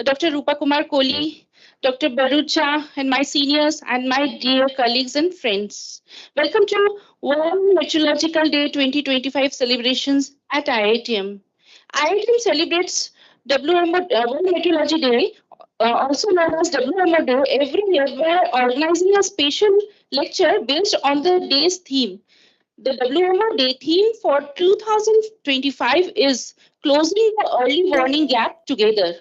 Dr. Rupa Kumar Kohli, Dr. Barucha, and my seniors, and my dear colleagues and friends. Welcome to World Meteorological Day 2025 celebrations at IITM. IITM celebrates WMO, World Meteorology Day, also known as WMO Day, every year by organizing a special lecture based on the day's theme. The WMO Day theme for 2025 is Closing the Early Warning Gap Together.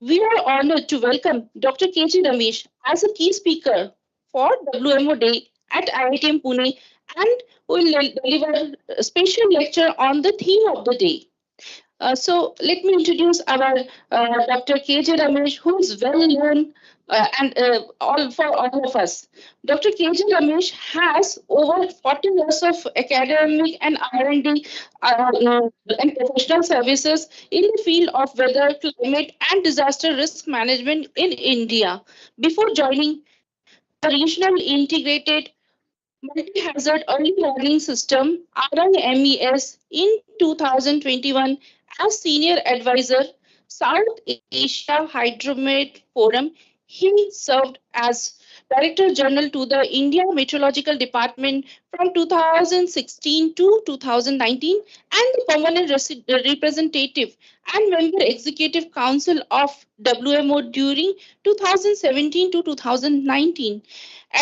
We are honored to welcome Dr. K.J. Ramesh as a key speaker for WMO Day at IITM Pune and will deliver a special lecture on the theme of the day. So let me introduce our Dr. K.J. Ramesh, who is well known and all for all of us. Dr. K.J. Ramesh has over 40 years of academic and R&D and professional services in the field of weather, climate, and disaster risk management in India. Before joining the Regional Integrated Multi-Hazard Early Warning System (RIMES) in 2021 as Senior Advisor, South Asia Hydromet Forum. He served as Director General to the India Meteorological Department from 2016 to 2019 and the Permanent Representative and Member Executive Council of WMO during 2017 to 2019.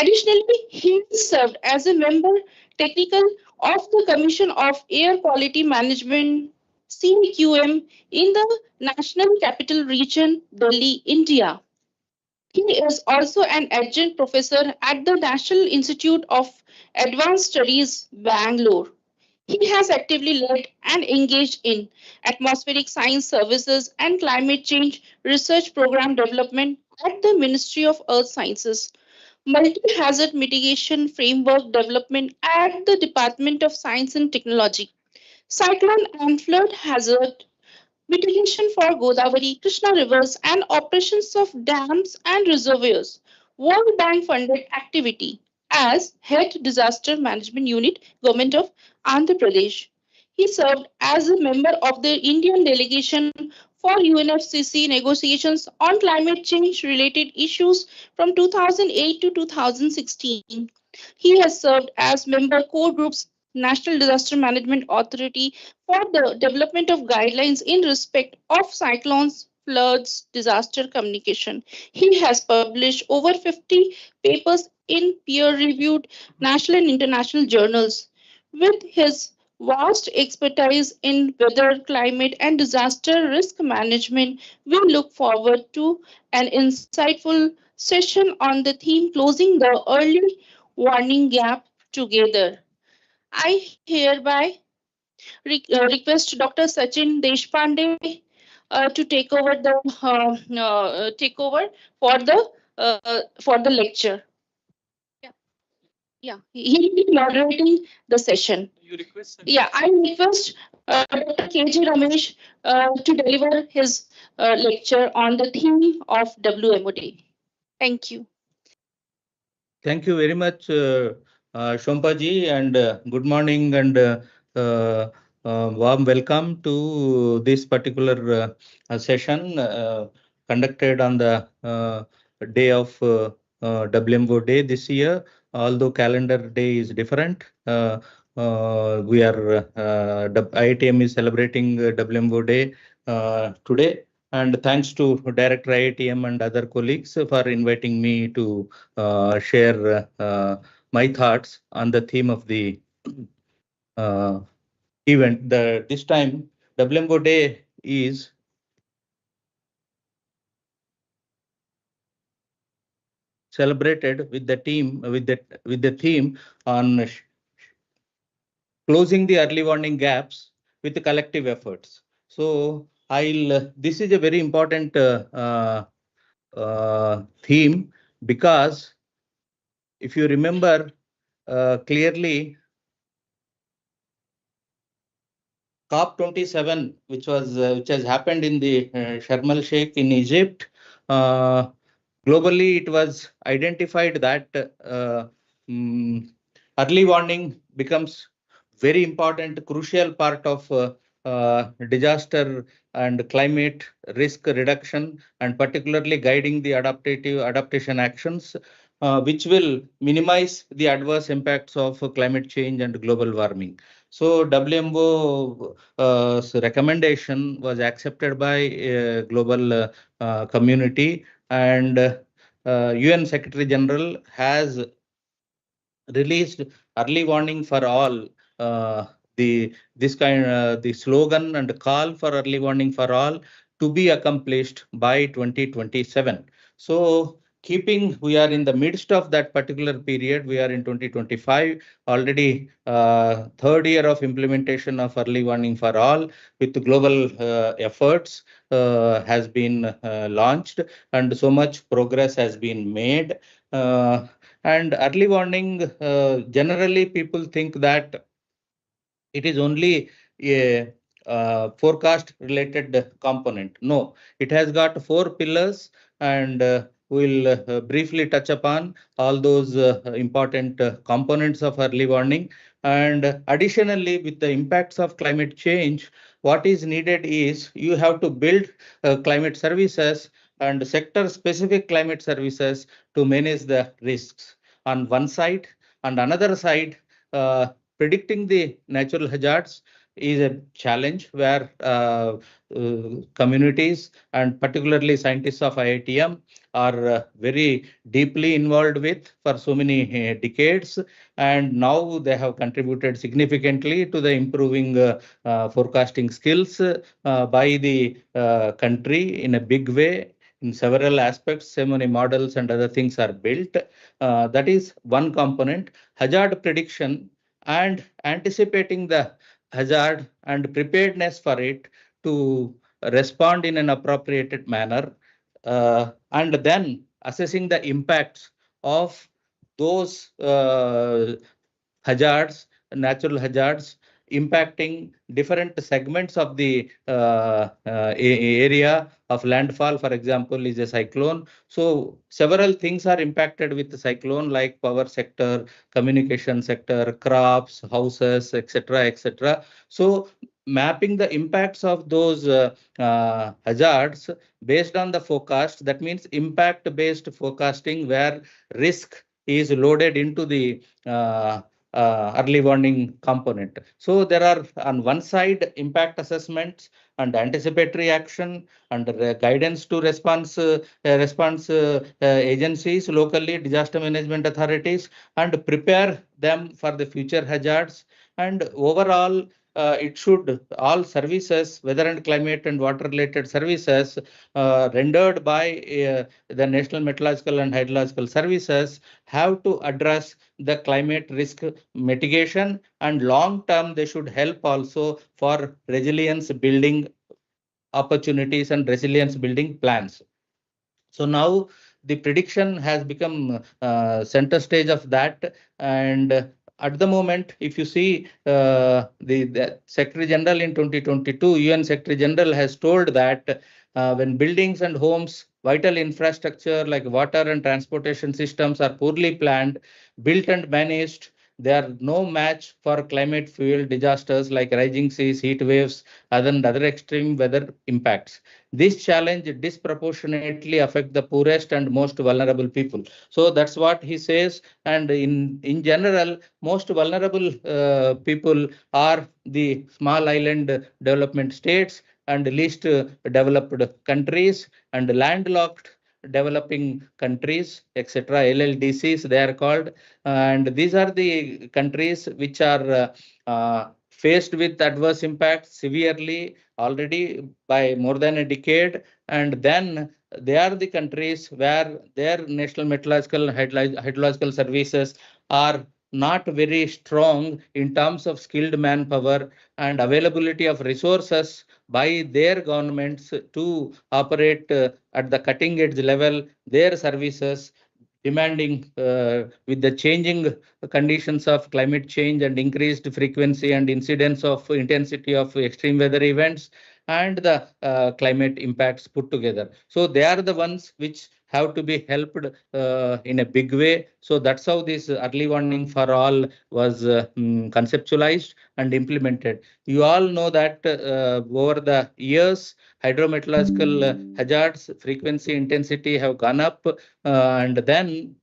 Additionally, he served as a member technical of the Commission of Air Quality Management CQM in the National Capital Region, Delhi, India. He is also an adjunct professor at the National Institute of Advanced Studies, Bangalore. He has actively led and engaged in atmospheric science services and climate change research program development at the Ministry of Earth Sciences, multi-hazard mitigation framework development at the Department of Science and Technology, cyclone and flood hazard mitigation for Godavari, Krishna rivers, and operations of dams and reservoirs, World Bank funded activity as Head Disaster Management Unit, Government of Andhra Pradesh. He served as a member of the Indian delegation for UNFCCC negotiations on climate change related issues from 2008 to 2016. He has served as member core groups National Disaster Management Authority for the development of guidelines in respect of cyclones, floods, disaster communication. He has published over 50 papers in peer-reviewed national and international journals. With his vast expertise in weather, climate, and disaster risk management, we look forward to an insightful session on the theme Closing the Early Warning Gap Together. I hereby request Dr. Sachin Deshpande to take over for the lecture. Yeah, yeah, he will be moderating the session. You request? Yeah, I request Dr. K.J. Ramesh to deliver his lecture on the theme of WMO Day. Thank you. Thank you very much, Shompaji, and good morning and warm welcome to this particular session conducted on the day of WMO Day this year. Although calendar day is different, we are IITM is celebrating WMO Day today. And thanks to Director IITM and other colleagues for inviting me to share my thoughts on the theme of the event. This time, WMO Day is celebrated with the theme on closing the early warning gaps with the collective efforts. So this is a very important theme because if you remember clearly, COP27, which has happened in the Sharm el Sheikh in Egypt, globally it was identified that early warning becomes very important, crucial part of disaster and climate risk reduction, and particularly guiding the adaptive adaptation actions, which will minimize the adverse impacts of climate change and global warming. So WMO's recommendation was accepted by global community, and UN Secretary General has released early warning for all. The slogan and call for early warning for all to be accomplished by 2027. So keeping, we are in the midst of that particular period. We are in 2025 already, third year of implementation of early warning for all, with global efforts has been launched, and so much progress has been made. And early warning, generally people think that it is only a forecast related component. No, it has got four pillars, and we'll briefly touch upon all those important components of early warning. And additionally, with the impacts of climate change, what is needed is you have to build climate services and sector specific climate services to manage the risks on one side, and another side, uh, predicting the natural hazards is a challenge where communities and particularly scientists of IITM are very deeply involved with for so many decades, and now they have contributed significantly to the improving forecasting skills by the country in a big way. In several aspects, so many models and other things are built. That is one component. Hazard prediction and anticipating the hazard and preparedness for it to respond in an appropriate manner, and then assessing the impacts of those hazards, natural hazards, impacting different segments of the area of landfall. For example, is a cyclone. So several things are impacted with the cyclone, like power sector, communication sector, crops, houses, etc., etc. So mapping the impacts of those hazards based on the forecast, that means impact based forecasting, where risk is loaded into the early warning component. So there are on one side impact assessments and anticipatory action and guidance to response agencies locally, disaster management authorities, and prepare them for the future hazards. And overall, it should all services, weather and climate and water related services rendered by the National Meteorological and Hydrological Services, have to address the climate risk mitigation, and long term they should help also for resilience building opportunities and resilience building plans. So now the prediction has become center stage of that. And at the moment, if you see the Secretary General in 2022, UN Secretary General has told that when buildings and homes, vital infrastructure like water and transportation systems are poorly planned, built and managed, they are no match for climate fuel disasters like rising seas, heat waves, and other extreme weather impacts. This challenge disproportionately affect the poorest and most vulnerable people. So that's what he says. And in general, most vulnerable people are the small island development states and least developed countries and landlocked developing countries, etc. LLDCs they are called, and these are the countries which are faced with adverse impacts severely already by more than a decade. And then they are the countries where their national meteorological and hydrological services are not very strong in terms of skilled manpower and availability of resources by their governments to operate at the cutting edge level their services, demanding with the changing conditions of climate change and increased frequency and incidence of intensity of extreme weather events, and the climate impacts put together. So they are the ones which have to be helped in a big way. So that's how this early warning for all was conceptualized and implemented. You all know that over the years, hydrometeorological hazards, frequency, intensity have gone up, and then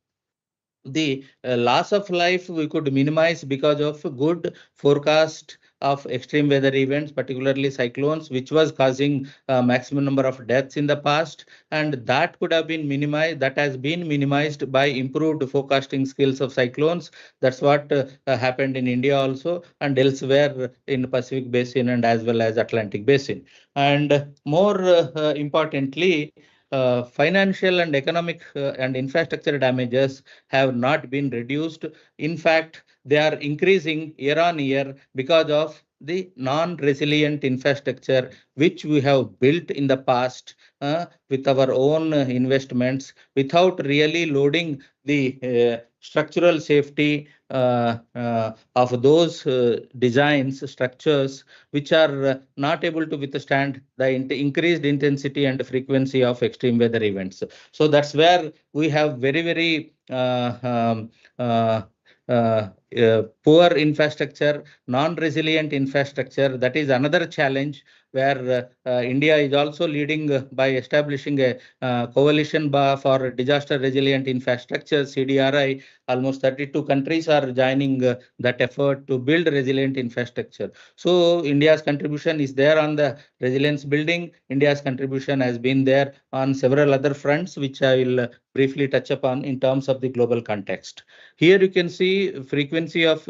the loss of life we could minimize because of good forecast of extreme weather events, particularly cyclones, which was causing maximum number of deaths in the past, and that could have been minimized. That has been minimized by improved forecasting skills of cyclones. That's what happened in India also and elsewhere in Pacific Basin and as well as Atlantic Basin. And more importantly, financial and economic and infrastructure damages have not been reduced. In fact, they are increasing year on year because of the non-resilient infrastructure which we have built in the past with our own investments without really loading the structural safety of those designs, structures which are not able to withstand the increased intensity and frequency of extreme weather events. So that's where we have very, very uh, poor infrastructure, non-resilient infrastructure. That is another challenge where India is also leading by establishing a coalition for disaster resilient infrastructure, CDRI. Almost 32 countries are joining that effort to build resilient infrastructure. So India's contribution is there on the resilience building. India's contribution has been there on several other fronts, which I will briefly touch upon in terms of the global context. Here you can see frequency of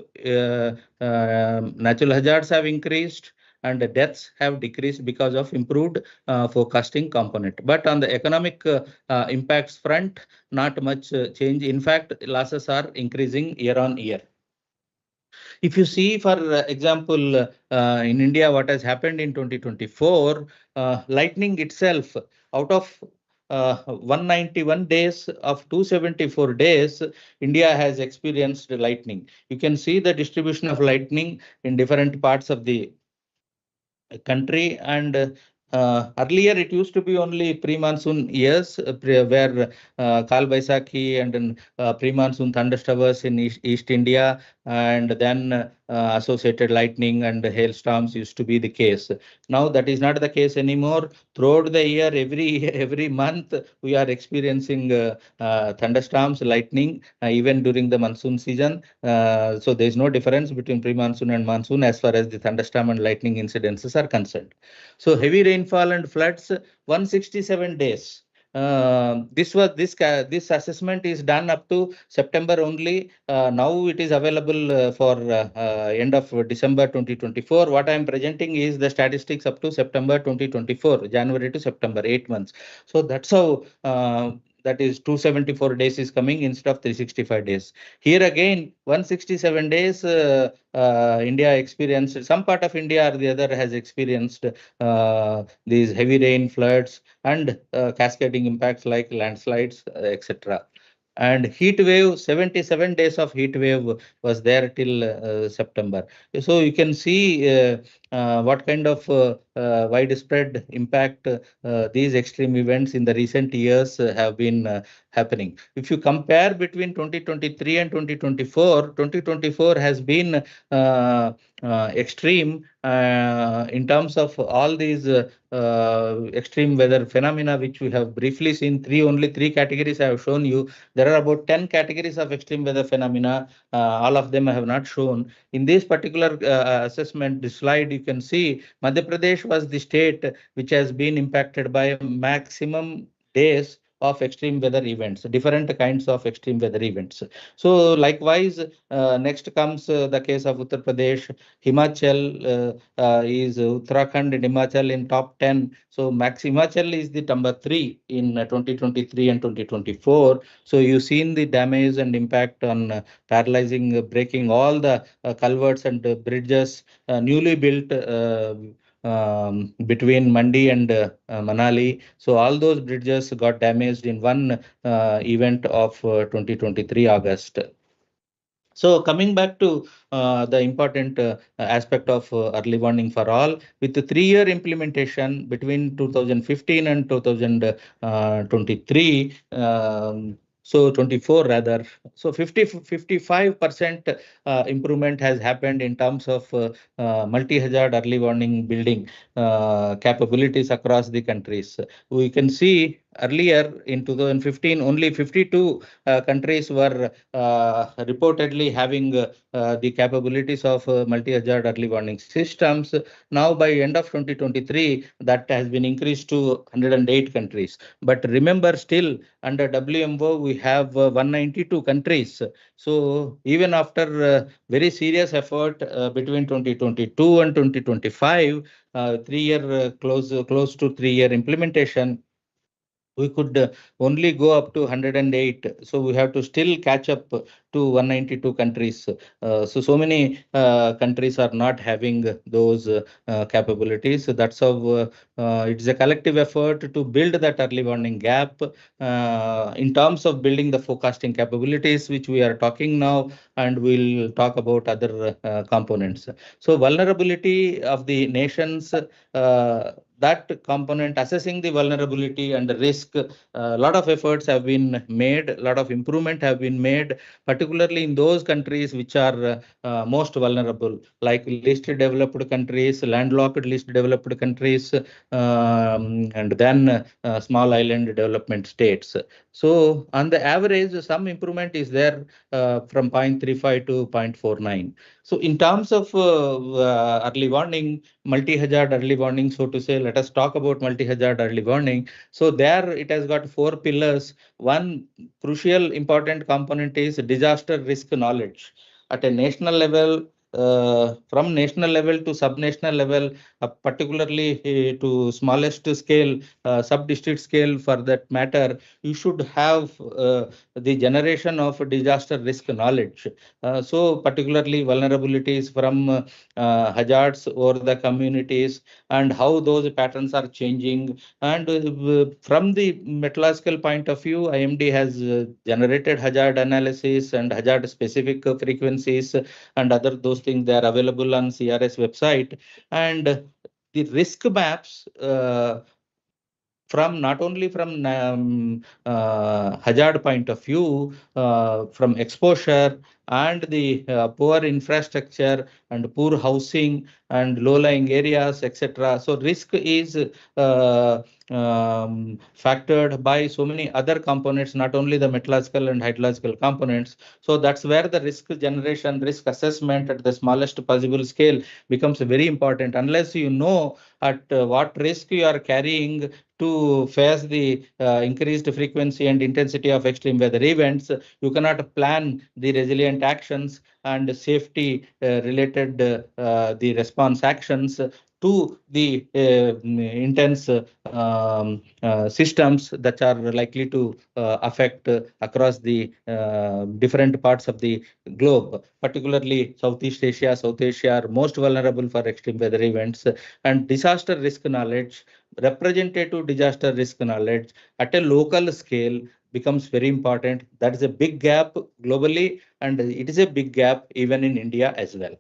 natural hazards have increased and the deaths have decreased because of improved forecasting component. But on the economic impacts front, not much change. In fact, losses are increasing year on year. If you see, for example, in India, what has happened in 2024, lightning itself, out of 191 days of 274 days, India has experienced lightning. You can see the distribution of lightning in different parts of the country. And earlier it used to be only pre-monsoon years where Kal Baisakhi and pre-monsoon thundershowers in East India and then associated lightning and hailstorms used to be the case. Now that is not the case anymore. Throughout the year, every month we are experiencing thunderstorms, lightning, even during the monsoon season. So there is no difference between pre-monsoon and monsoon as far as the thunderstorm and lightning incidences are concerned. So heavy rainfall and floods, 167 days. This assessment is done up to September only. Now it is available for end of December 2024. What I am presenting is the statistics up to September 2024, January to September, 8 months. So that's how that is 274 days is coming instead of 365 days. Here again, 167 days India experienced, some part of India or the other has experienced these heavy rain, floods, and cascading impacts like landslides, etc. And heat wave, 77 days of heat wave was there till September. So you can see what kind of widespread impact these extreme events in the recent years have been happening. If you compare between 2023 and 2024, 2024 has been extreme in terms of all these extreme weather phenomena, which we have briefly seen. Only three categories I have shown you. There are about 10 categories of extreme weather phenomena. All of them I have not shown. In this particular assessment, this slide, you can see Madhya Pradesh was the state which has been impacted by maximum days of extreme weather events, different kinds of extreme weather events. So likewise, next comes the case of Uttar Pradesh, Himachal is Uttarakhand and Himachal in top 10. So Max Himachal is the number 3 in 2023 and 2024. So you've seen the damage and impact on paralyzing, breaking all the culverts and bridges newly built between Mandi and Manali. So all those bridges got damaged in one event of 2023 August. So coming back to the important aspect of early warning for all, with the 3 year implementation between 2015 and 2023, so 24 rather, so 55% improvement has happened in terms of multi-hazard early warning building capabilities across the countries. We can see earlier in 2015, only 52 countries were reportedly having the capabilities of multi-hazard early warning systems. Now, by end of 2023, that has been increased to 108 countries. But remember, still under WMO, we have 192 countries. So even after very serious effort between 2022 and 2025, 3 year close to 3 year implementation, we could only go up to 108. So we have to still catch up to 192 countries. So many countries are not having those capabilities. So that's how it's a collective effort to build that early warning gap in terms of building the forecasting capabilities, which we are talking now, and we'll talk about other components. So vulnerability of the nations, that component, assessing the vulnerability and the risk, a lot of efforts have been made, a lot of improvement have been made, particularly in those countries which are most vulnerable, like least developed countries, landlocked least developed countries, and then small island development states. So on the average, some improvement is there from 0.35 to 0.49. So in terms of early warning, multi-hazard early warning, so to say, let us talk about multi-hazard early warning. So there it has got four pillars. One crucial important component is disaster risk knowledge at a national level, from national level to sub-national level, particularly to smallest scale, sub-district scale for that matter. You should have the generation of disaster risk knowledge. So particularly vulnerabilities from hazards over the communities and how those patterns are changing. And from the meteorological point of view, IMD has generated hazard analysis and hazard specific frequencies and other those things. They are available on CRS website. And the risk maps, from not only from hazard point of view, from exposure and the poor infrastructure and poor housing and low-lying areas, etc. So risk is factored by so many other components, not only the meteorological and hydrological components. So that's where the risk generation, risk assessment at the smallest possible scale becomes very important. Unless you know at what risk you are carrying to face the increased frequency and intensity of extreme weather events, you cannot plan the resilient actions and safety related the response actions to the intense systems that are likely to affect across the different parts of the globe, particularly Southeast Asia, South Asia are most vulnerable for extreme weather events. And disaster risk knowledge, representative disaster risk knowledge at a local scale becomes very important. That is a big gap globally, and it is a big gap even in India as well.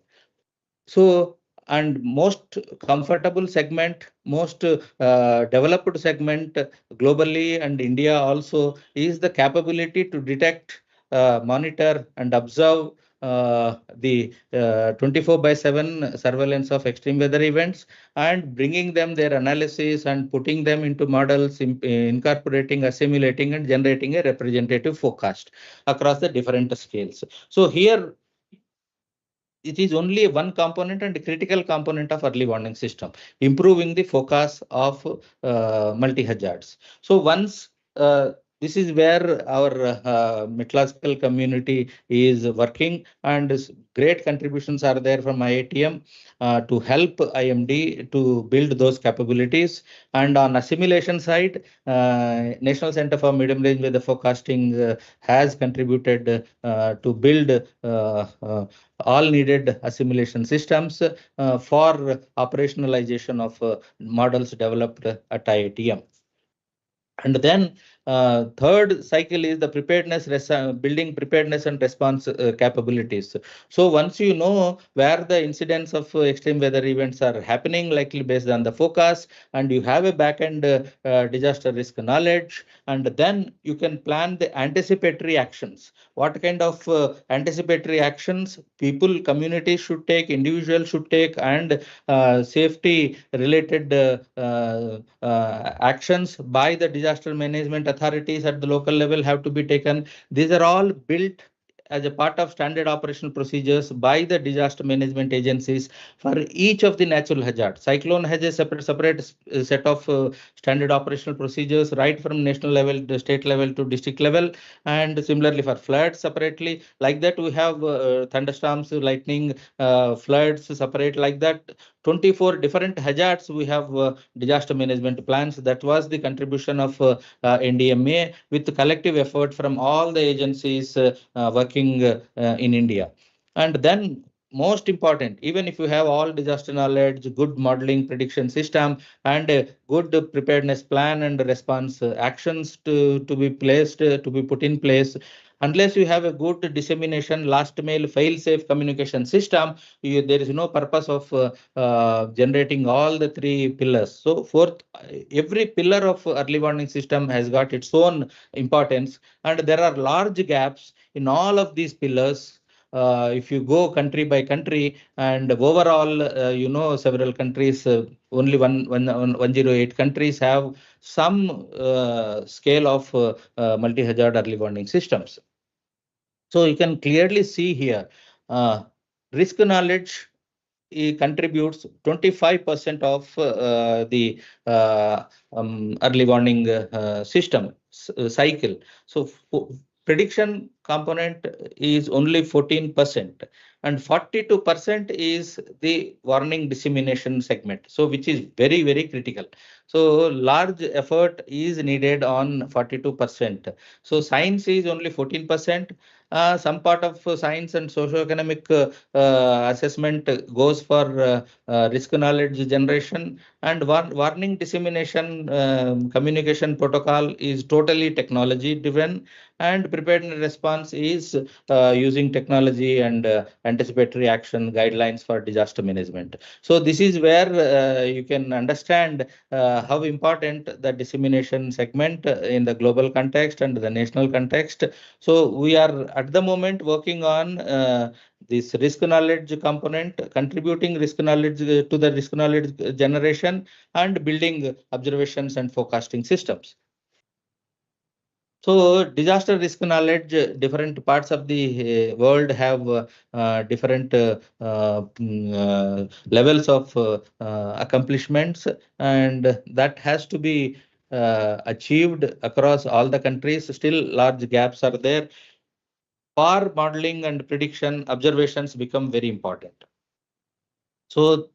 So, and most comfortable segment, most developed segment globally and India also is the capability to detect, monitor, and observe the 24/7 surveillance of extreme weather events and bringing them their analysis and putting them into models, incorporating, assimilating, and generating a representative forecast across the different scales. So here it is only one component and critical component of early warning system, improving the focus of multi-hazards. So once this is where our meteorological community is working, and great contributions are there from IITM to help IMD to build those capabilities. And on assimilation side, National Center for Medium Range Weather Forecasting has contributed to build all needed assimilation systems for operationalization of models developed at IITM. And then Third cycle is the building preparedness and response capabilities. So once you know where the incidents of extreme weather events are happening, likely based on the forecast, and you have a back-end disaster risk knowledge, and then you can plan the anticipatory actions. What kind of anticipatory actions people, communities should take, individuals should take, and safety related actions by the disaster management authorities at the local level have to be taken. These are all built as a part of standard operational procedures by the disaster management agencies for each of the natural hazards. Cyclone has a separate set of standard operational procedures, right from national level to state level to district level, and similarly for floods separately. Like that, we have thunderstorms, lightning, floods separate. Like that, 24 different hazards we have disaster management plans. That was the contribution of NDMA with the collective effort from all the agencies working in India. And then most important, even if you have all disaster knowledge, good modeling prediction system, and a good preparedness plan and response actions to be placed, to be put in place, unless you have a good dissemination, last mile, fail-safe communication system, there is no purpose of generating all the three pillars. So fourth, every pillar of early warning system has got its own importance, and there are large gaps in all of these pillars. If you go country by country, and overall, several countries, only 108 countries have some scale of multi-hazard early warning systems. So you can clearly see here, risk knowledge contributes 25% of the early warning system cycle. So prediction component is only 14%, and 42% is the warning dissemination segment. So which is very, very critical. So large effort is needed on 42%. So science is only 14%. Some part of science and socio-economic assessment goes for risk knowledge generation, and warning dissemination communication protocol is totally technology driven, and preparedness response is using technology and anticipatory action guidelines for disaster management. So this is where you can understand how important the dissemination segment in the global context and the national context. So we are at the moment working on this risk knowledge component, contributing risk knowledge to the risk knowledge generation, and building observations and forecasting systems. So disaster risk knowledge, different parts of the world have different levels of accomplishments, and that has to be achieved across all the countries. Still, large gaps are there. For modeling and prediction, observations become very important. So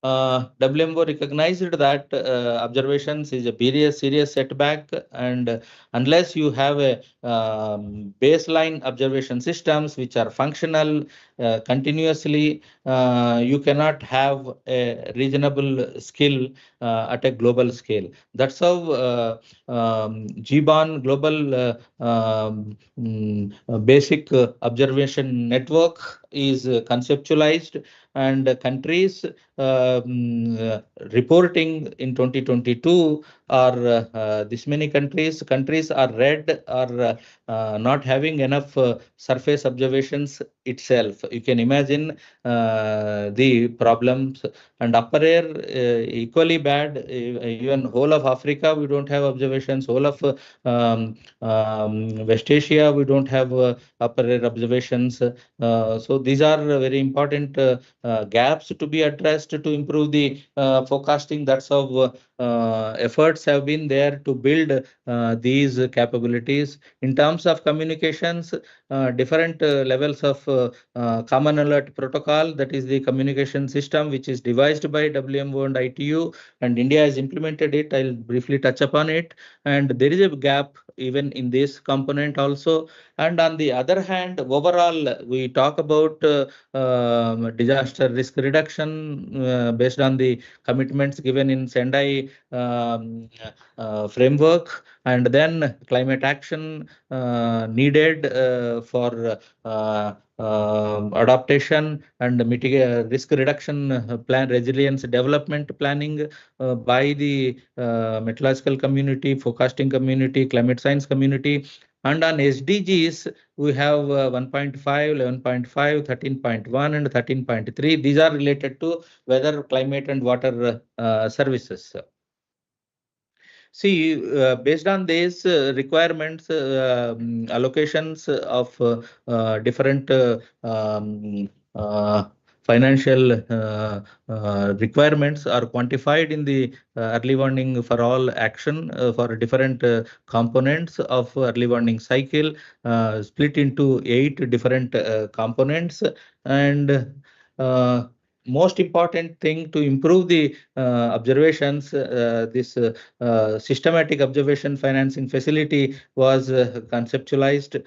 WMO recognized that observations is a serious setback, and unless you have a baseline observation systems which are functional continuously, you cannot have a reasonable skill at a global scale. That's how GBON Global Basic Observation Network is conceptualized, and countries reporting in 2022 are this many countries are red, or not having enough surface observations itself. You can imagine the problems. And upper air equally bad. Even whole of Africa we don't have observations. Whole of West Asia we don't have upper air observations. So these are very important gaps to be addressed to improve the forecasting. That's how efforts have been there to build these capabilities. In terms of communications, different levels of common alert protocol, that is the communication system which is devised by WMO and ITU, and India has implemented it. I'll briefly touch upon it. And there is a gap even in this component also. And on the other hand, overall, we talk about disaster risk reduction based on the commitments given in Sendai framework, and then climate action needed for adaptation and risk reduction plan, resilience development planning by the meteorological community, forecasting community, climate science community. And on SDGs, we have 1.5, 11.5, 13.1, and 13.3. These are related to weather, climate, and water services. See, based on these requirements, allocations of different uh, financial requirements are quantified in the early warning for all action for different components of early warning cycle, split into 8 different components. And most important thing to improve the observations, this systematic observation financing facility was conceptualized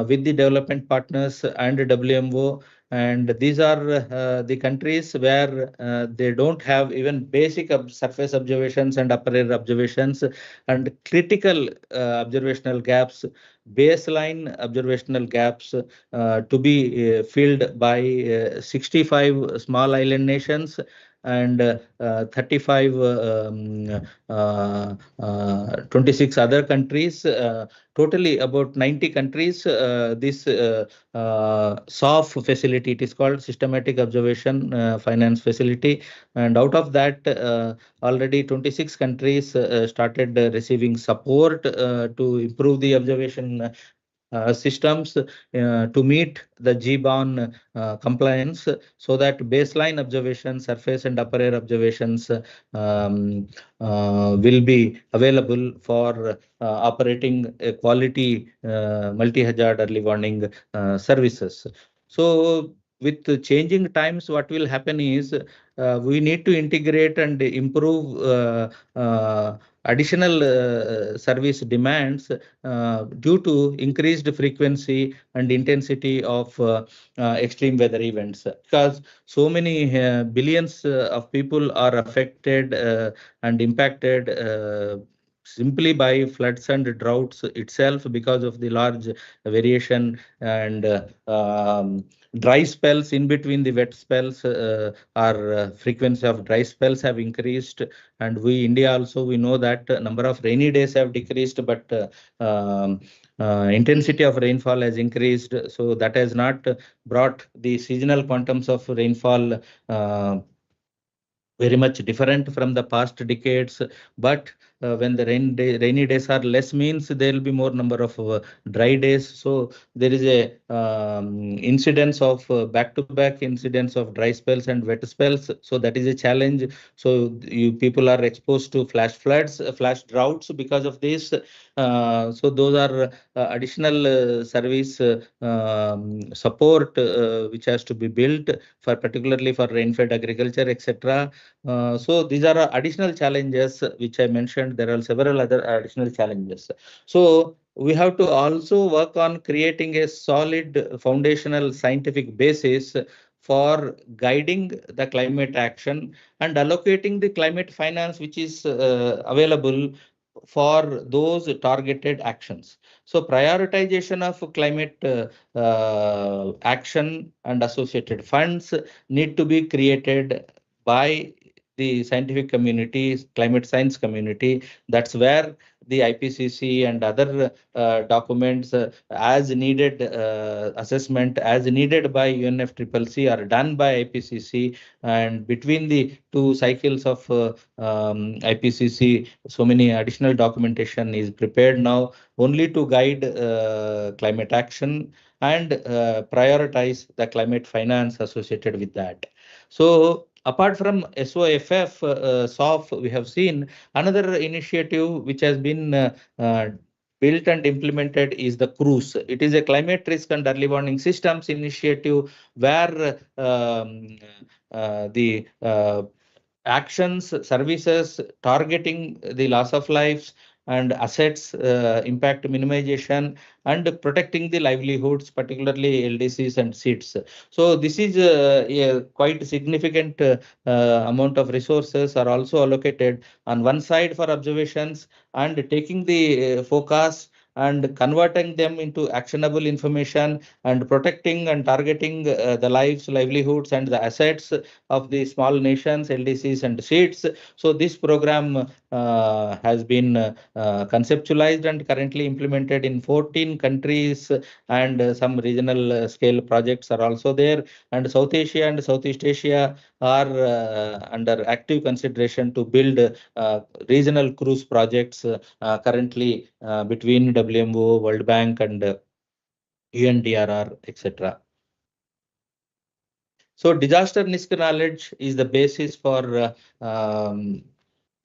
with the development partners and WMO. And these are the countries where they don't have even basic surface observations and upper air observations, and critical observational gaps, baseline observational gaps to be filled by 65 small island nations and 35 26 other countries, totally about 90 countries. This SOF facility, it is called Systematic Observation Finance Facility, and out of that, already 26 countries started receiving support to improve the observation systems to meet the GBON compliance, so that baseline observations, surface and upper air observations will be available for operating a quality multi-hazard early warning services. So with the changing times, what will happen is we need to integrate and improve additional service demands due to increased frequency and intensity of extreme weather events, because so many billions of people are affected and impacted simply by floods and droughts itself, because of the large variation and dry spells in between the wet spells. Our frequency of dry spells have increased, and we India also, we know that number of rainy days have decreased, but intensity of rainfall has increased. So that has not brought the seasonal quantums of rainfall very much different from the past decades. But when the rainy days are less, means there will be more number of dry days. So there is a incidence of back-to-back incidence of dry spells and wet spells. So that is a challenge. So you people are exposed to flash floods, flash droughts because of this. So those are additional service support which has to be built for, particularly for rain-fed agriculture, etc. So these are additional challenges which I mentioned. There are several other additional challenges. So we have to also work on creating a solid foundational scientific basis for guiding the climate action and allocating the climate finance which is available for those targeted actions. So prioritization of climate action and associated funds need to be created by the scientific community, climate science community. That's where the IPCC and other documents as needed, assessment as needed by UNFCCC are done by IPCC, and between the two cycles of IPCC, so many additional documentation is prepared now only to guide climate action and prioritize the climate finance associated with that. So apart from SOFF, SOF, we have seen another initiative which has been built and implemented is the CRUISE. It is a climate risk and early warning systems initiative where the actions, services targeting the loss of lives and assets, impact minimization, and protecting the livelihoods, particularly LDCs and seats. So this is a quite significant amount of resources are also allocated on one side for observations and taking the forecast and converting them into actionable information and protecting and targeting the lives, livelihoods, and the assets of the small nations, LDCs, and seats. So this program has been conceptualized and currently implemented in 14 countries, and some regional scale projects are also there. And South Asia and Southeast Asia are under active consideration to build regional cruise projects currently between WMO, World Bank, and UNDRR, etc. So disaster risk knowledge is the basis for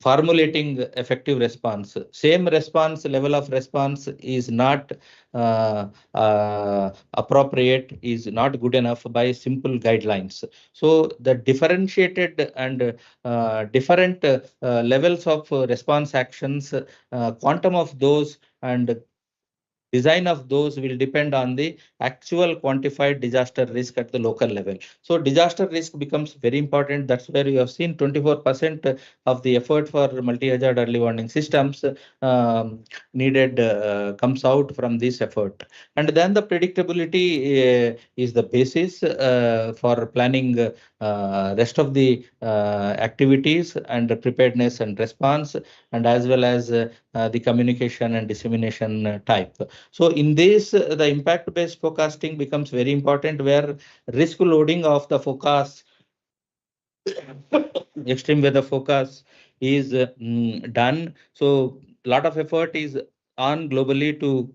formulating effective response. Same response, level of response is not appropriate, is not good enough by simple guidelines. So the differentiated and different levels of response actions, quantum of those, and design of those will depend on the actual quantified disaster risk at the local level. So disaster risk becomes very important. That's where you have seen 24% of the effort for multi-hazard early warning systems needed comes out from this effort. And then the predictability is the basis for planning rest of the activities and preparedness and response, and as well as the communication and dissemination type. So in this, the impact-based forecasting becomes very important, where risk loading of the forecast, extreme weather forecast is done. So a lot of effort is on globally to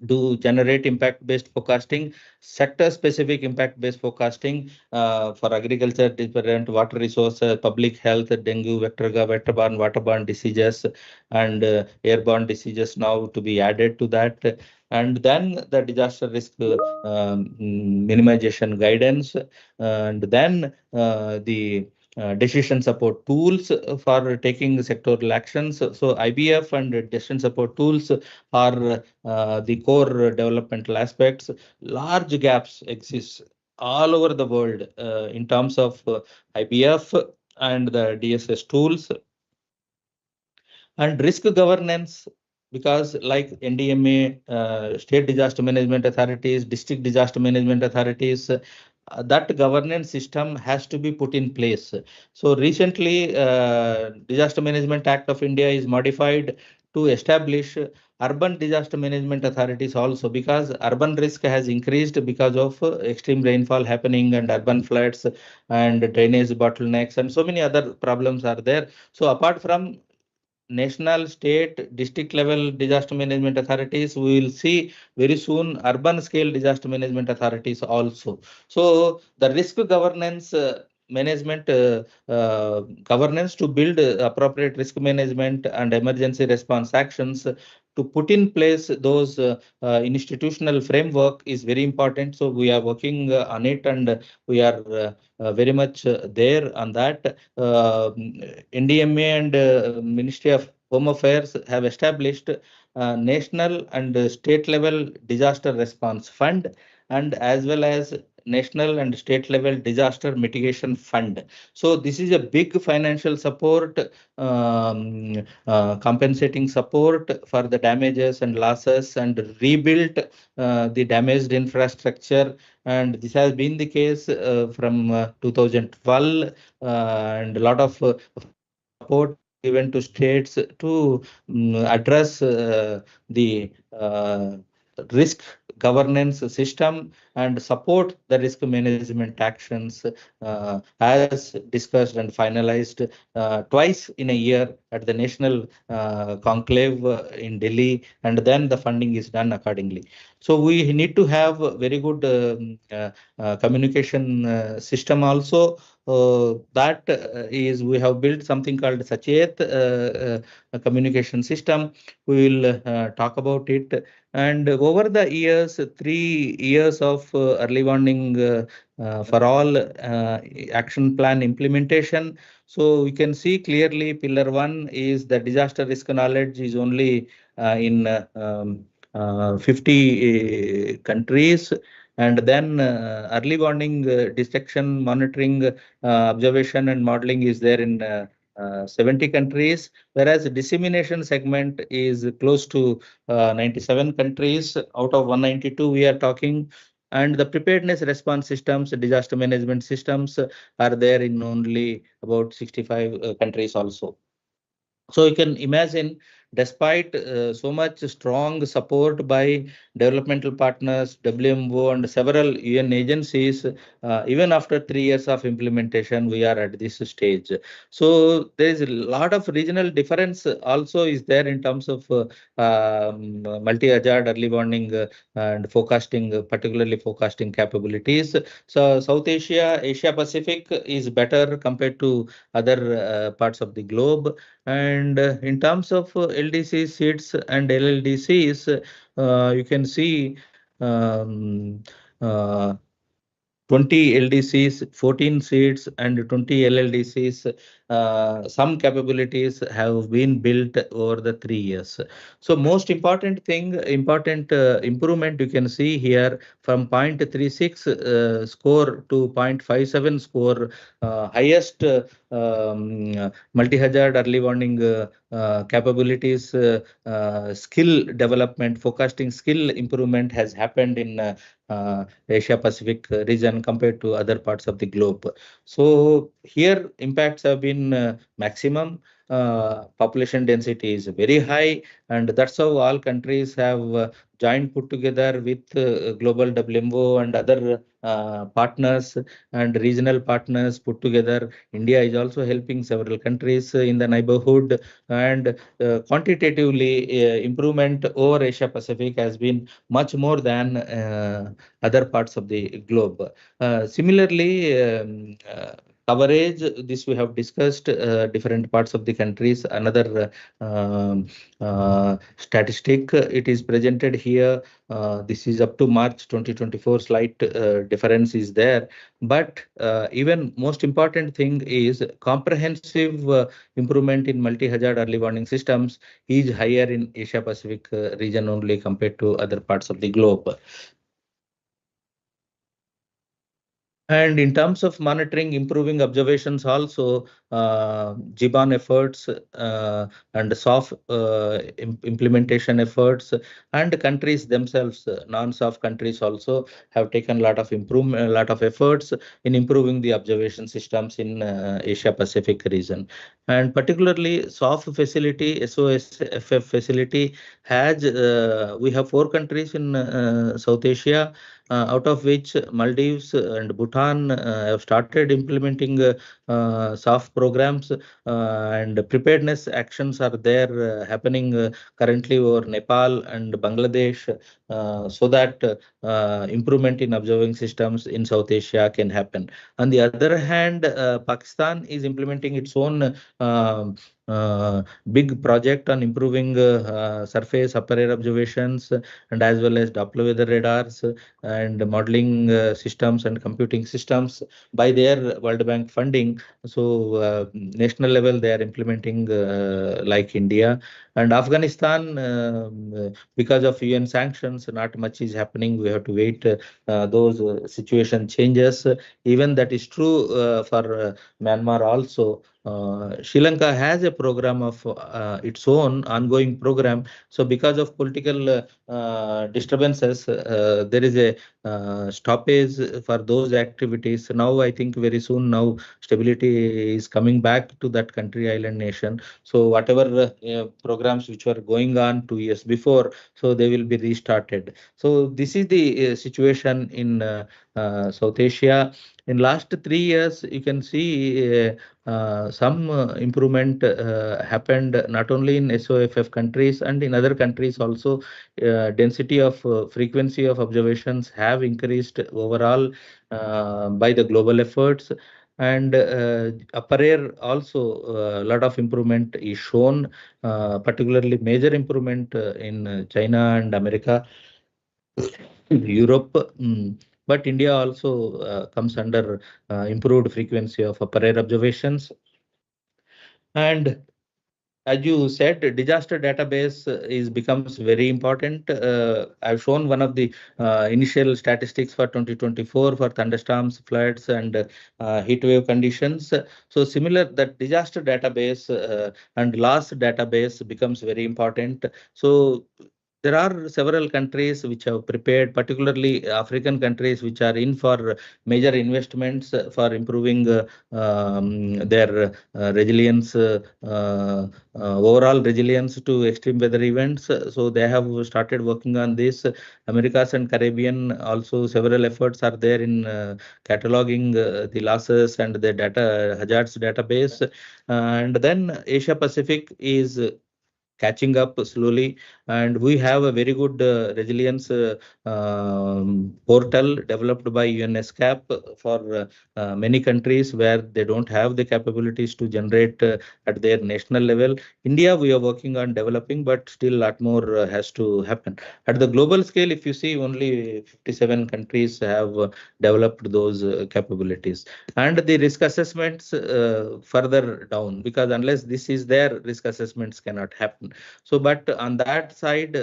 do generate impact-based forecasting, sector-specific impact-based forecasting for agriculture, different water resources, public health, dengue, vector-borne, waterborne diseases, and airborne diseases now to be added to that. And then the disaster risk minimization guidance, and then the decision support tools for taking sectoral actions. So IBF and decision support tools are the core developmental aspects. Large gaps exist all over the world in terms of IBF and the DSS tools and risk governance, because like NDMA, state disaster management authorities, district disaster management authorities, that governance system has to be put in place. So recently, Disaster Management Act of India is modified to establish urban disaster management authorities also, because urban risk has increased because of extreme rainfall happening and urban floods and drainage bottlenecks and so many other problems are there. So apart from national, state, district level disaster management authorities, we will see very soon urban scale disaster management authorities also. So the risk governance management governance to build appropriate risk management and emergency response actions to put in place those institutional framework is very important. So we are working on it, and we are very much there on that. NDMA and Ministry of Home Affairs have established national and state level disaster response fund, and as well as national and state level disaster mitigation fund. So this is a big financial support, compensating support for the damages and losses, and rebuild the damaged infrastructure. And this has been the case from 2012, and a lot of support is given to states to address the risk governance system and support the risk management actions as discussed and finalized twice in a year at the national conclave in Delhi, and then the funding is done accordingly. So we need to have a very good communication system also that is we have built something called Sachet a communication system. We will talk about it. And over the years, 3 years of early warning for all action plan implementation. So we can see clearly pillar one is the disaster risk knowledge is only in 50 countries. And then early warning detection, monitoring, observation, and modeling is there in 70 countries, whereas dissemination segment is close to 97 countries out of 192 we are talking. And the preparedness response systems, disaster management systems are there in only about 65 countries also. So you can imagine, despite so much strong support by developmental partners, WMO, and several UN agencies, even after 3 years of implementation, we are at this stage. So there is a lot of regional difference also is there in terms of multi-hazard early warning and forecasting, particularly forecasting capabilities. So South Asia, Asia Pacific is better compared to other parts of the globe. And in terms of LDC seats and LLDCs, you can see um, uh, 20 LDCs, 14 seats, and 20 LLDCs. Some capabilities have been built over the 3 years. So most important thing, important improvement you can see here from 0.36 score to 0.57 score, highest multi-hazard early warning capabilities, skill development, forecasting skill improvement has happened in Asia Pacific region compared to other parts of the globe. So here impacts have been maximum. Population density is very high, and that's how all countries have joined put together with global WMO and other partners and regional partners put together. India is also helping several countries in the neighborhood, and quantitatively improvement over Asia Pacific has been much more than other parts of the globe. Similarly, coverage, this we have discussed, different parts of the countries. Another statistic, it is presented here. This is up to March 2024, slight difference is there. But even most important thing is comprehensive improvement in multi-hazard early warning systems is higher in Asia Pacific region only compared to other parts of the globe. And in terms of monitoring, improving observations also, GBON efforts and soft implementation efforts, and countries themselves, non-soft countries also have taken a lot of improvement, a lot of efforts in improving the observation systems in Asia Pacific region. And particularly soft facility, SOSFF facility has, we have 4 countries in South Asia, out of which Maldives and Bhutan have started implementing soft programs, and preparedness actions are there happening currently over Nepal and Bangladesh, so that improvement in observing systems in South Asia can happen. On the other hand, Pakistan is implementing its own uh, big project on improving surface upper air observations, and as well as Doppler weather radars and modeling systems and computing systems by their World Bank funding. So national level they are implementing like India. And Afghanistan, because of UN sanctions, not much is happening. We have to wait those situation changes. Even that is true for Myanmar also. Sri Lanka has a program of its own ongoing program. So because of political disturbances, there is a stoppage for those activities. Now, I think very soon now stability is coming back to that country, island nation. So whatever programs which were going on 2 years before, so they will be restarted. So this is the situation in South Asia. In last 3 years, you can see some improvement happened not only in SOFF countries and in other countries also. Density of frequency of observations have increased overall by the global efforts. And upper air also a lot of improvement is shown, particularly major improvement in China and America, Europe. But India also comes under improved frequency of upper air observations. And as you said, disaster database is becomes very important. I've shown one of the initial statistics for 2024 for thunderstorms, floods, and heat wave conditions. So similar, that disaster database and loss database becomes very important. So there are several countries which have prepared, particularly African countries, which are in for major investments for improving their resilience, overall resilience to extreme weather events. So they have started working on this. Americas and Caribbean also several efforts are there in cataloging the losses and the data hazards database. And then Asia Pacific is catching up slowly, and we have a very good resilience portal developed by UNESCAP for many countries where they don't have the capabilities to generate at their national level. India, we are working on developing, but still a lot more has to happen. At the global scale, if you see, only 57 countries have developed those capabilities. And the risk assessments further down, because unless this is there, risk assessments cannot happen. So, but on that side,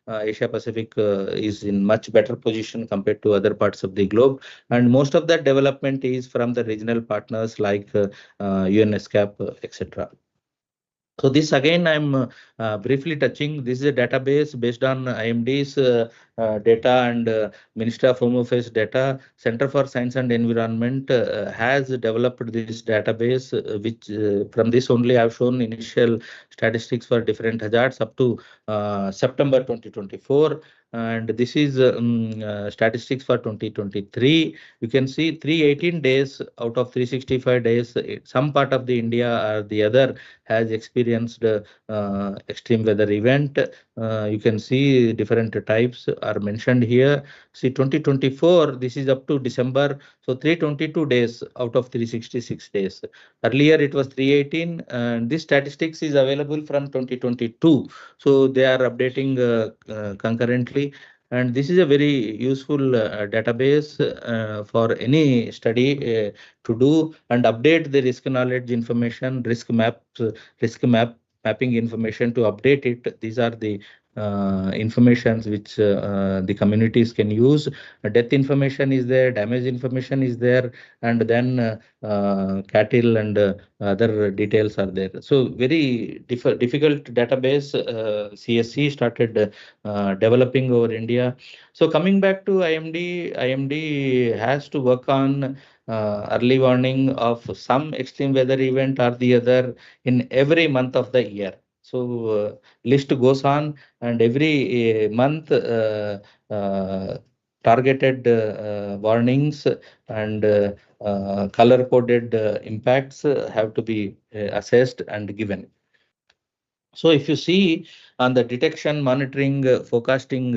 Asia Pacific is in much better position compared to other parts of the globe, and most of that development is from the regional partners like UNESCAP, etc. So this again, I'm briefly touching. This is a database based on IMD's data and Ministry of Home Affairs data. Center for Science and Environment has developed this database, which from this only I've shown initial statistics for different hazards up to September 2024. And this is statistics for 2023. You can see 318 days out of 365 days, some part of the India or the other has experienced extreme weather event. You can see different types are mentioned here. See 2024, this is up to December. So 322 days out of 366 days. Earlier it was 318, and this statistics is available from 2022. So they are updating concurrently. And this is a very useful database for any study to do and update the risk knowledge information, risk mapping information to update it. These are the informations which the communities can use. Death information is there, damage information is there, and then cattle and other details are there. So very difficult database CSC started developing over India. So coming back to IMD has to work on early warning of some extreme weather event or the other in every month of the year. So list goes on, and every month targeted warnings and color coded impacts have to be assessed and given. So if you see on the detection, monitoring, forecasting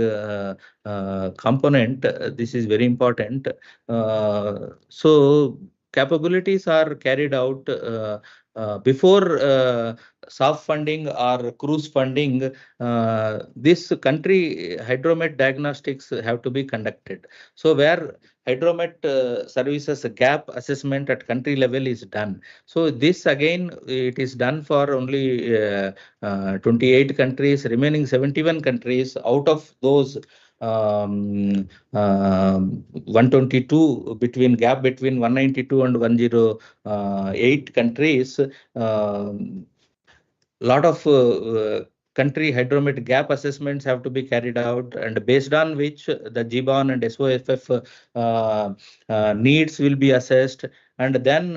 component, this is very important. So capabilities are carried out before soft funding or cruise funding. This country hydromet diagnostics have to be conducted. So where hydromet services gap assessment at country level is done. So this again, it is done for only 28 countries, remaining 71 countries. Out of those 122, between gap between 192 and 108 countries, lot of country hydromet gap assessments have to be carried out, and based on which the GBON and SOFF needs will be assessed. And then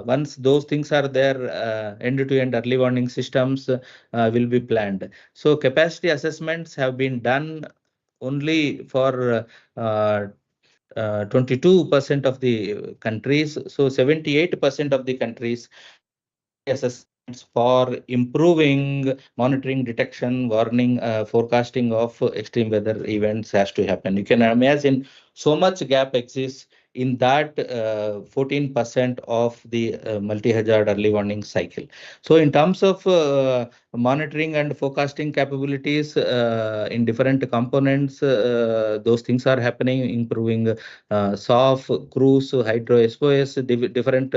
once those things are there, end-to-end early warning systems will be planned. So capacity assessments have been done only for 22% of the countries. So 78% of the countries capacity assessments for improving monitoring, detection, warning, forecasting of extreme weather events has to happen. You can imagine so much gap exists in that 14% of the multi-hazard early warning cycle. So in terms of monitoring and forecasting capabilities in different components, those things are happening, improving SOF, cruise, hydro, SOS, different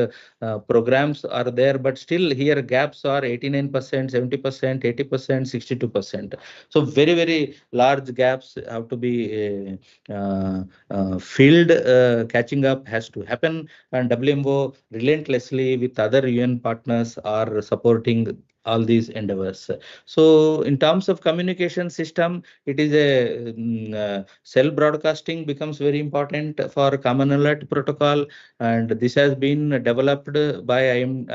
programs are there, but still here gaps are 89%, 70%, 80%, 62%. So very, very large gaps have to be filled. Catching up has to happen, and WMO relentlessly with other UN partners are supporting all these endeavors. So in terms of communication system, it is a cell broadcasting becomes very important for common alert protocol, and this has been developed by IM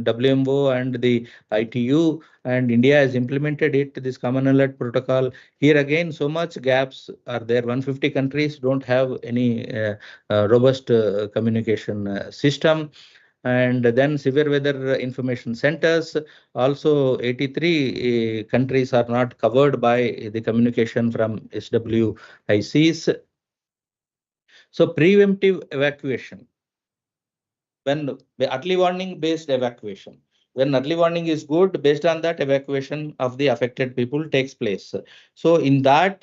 WMO and the ITU, and India has implemented it, this common alert protocol. Here again, so much gaps are there. 150 countries don't have any robust communication system. And then severe weather information centers, also 83 countries are not covered by the communication from SWICs. So preemptive evacuation, when the early warning based evacuation, when early warning is good, based on that evacuation of the affected people takes place. So in that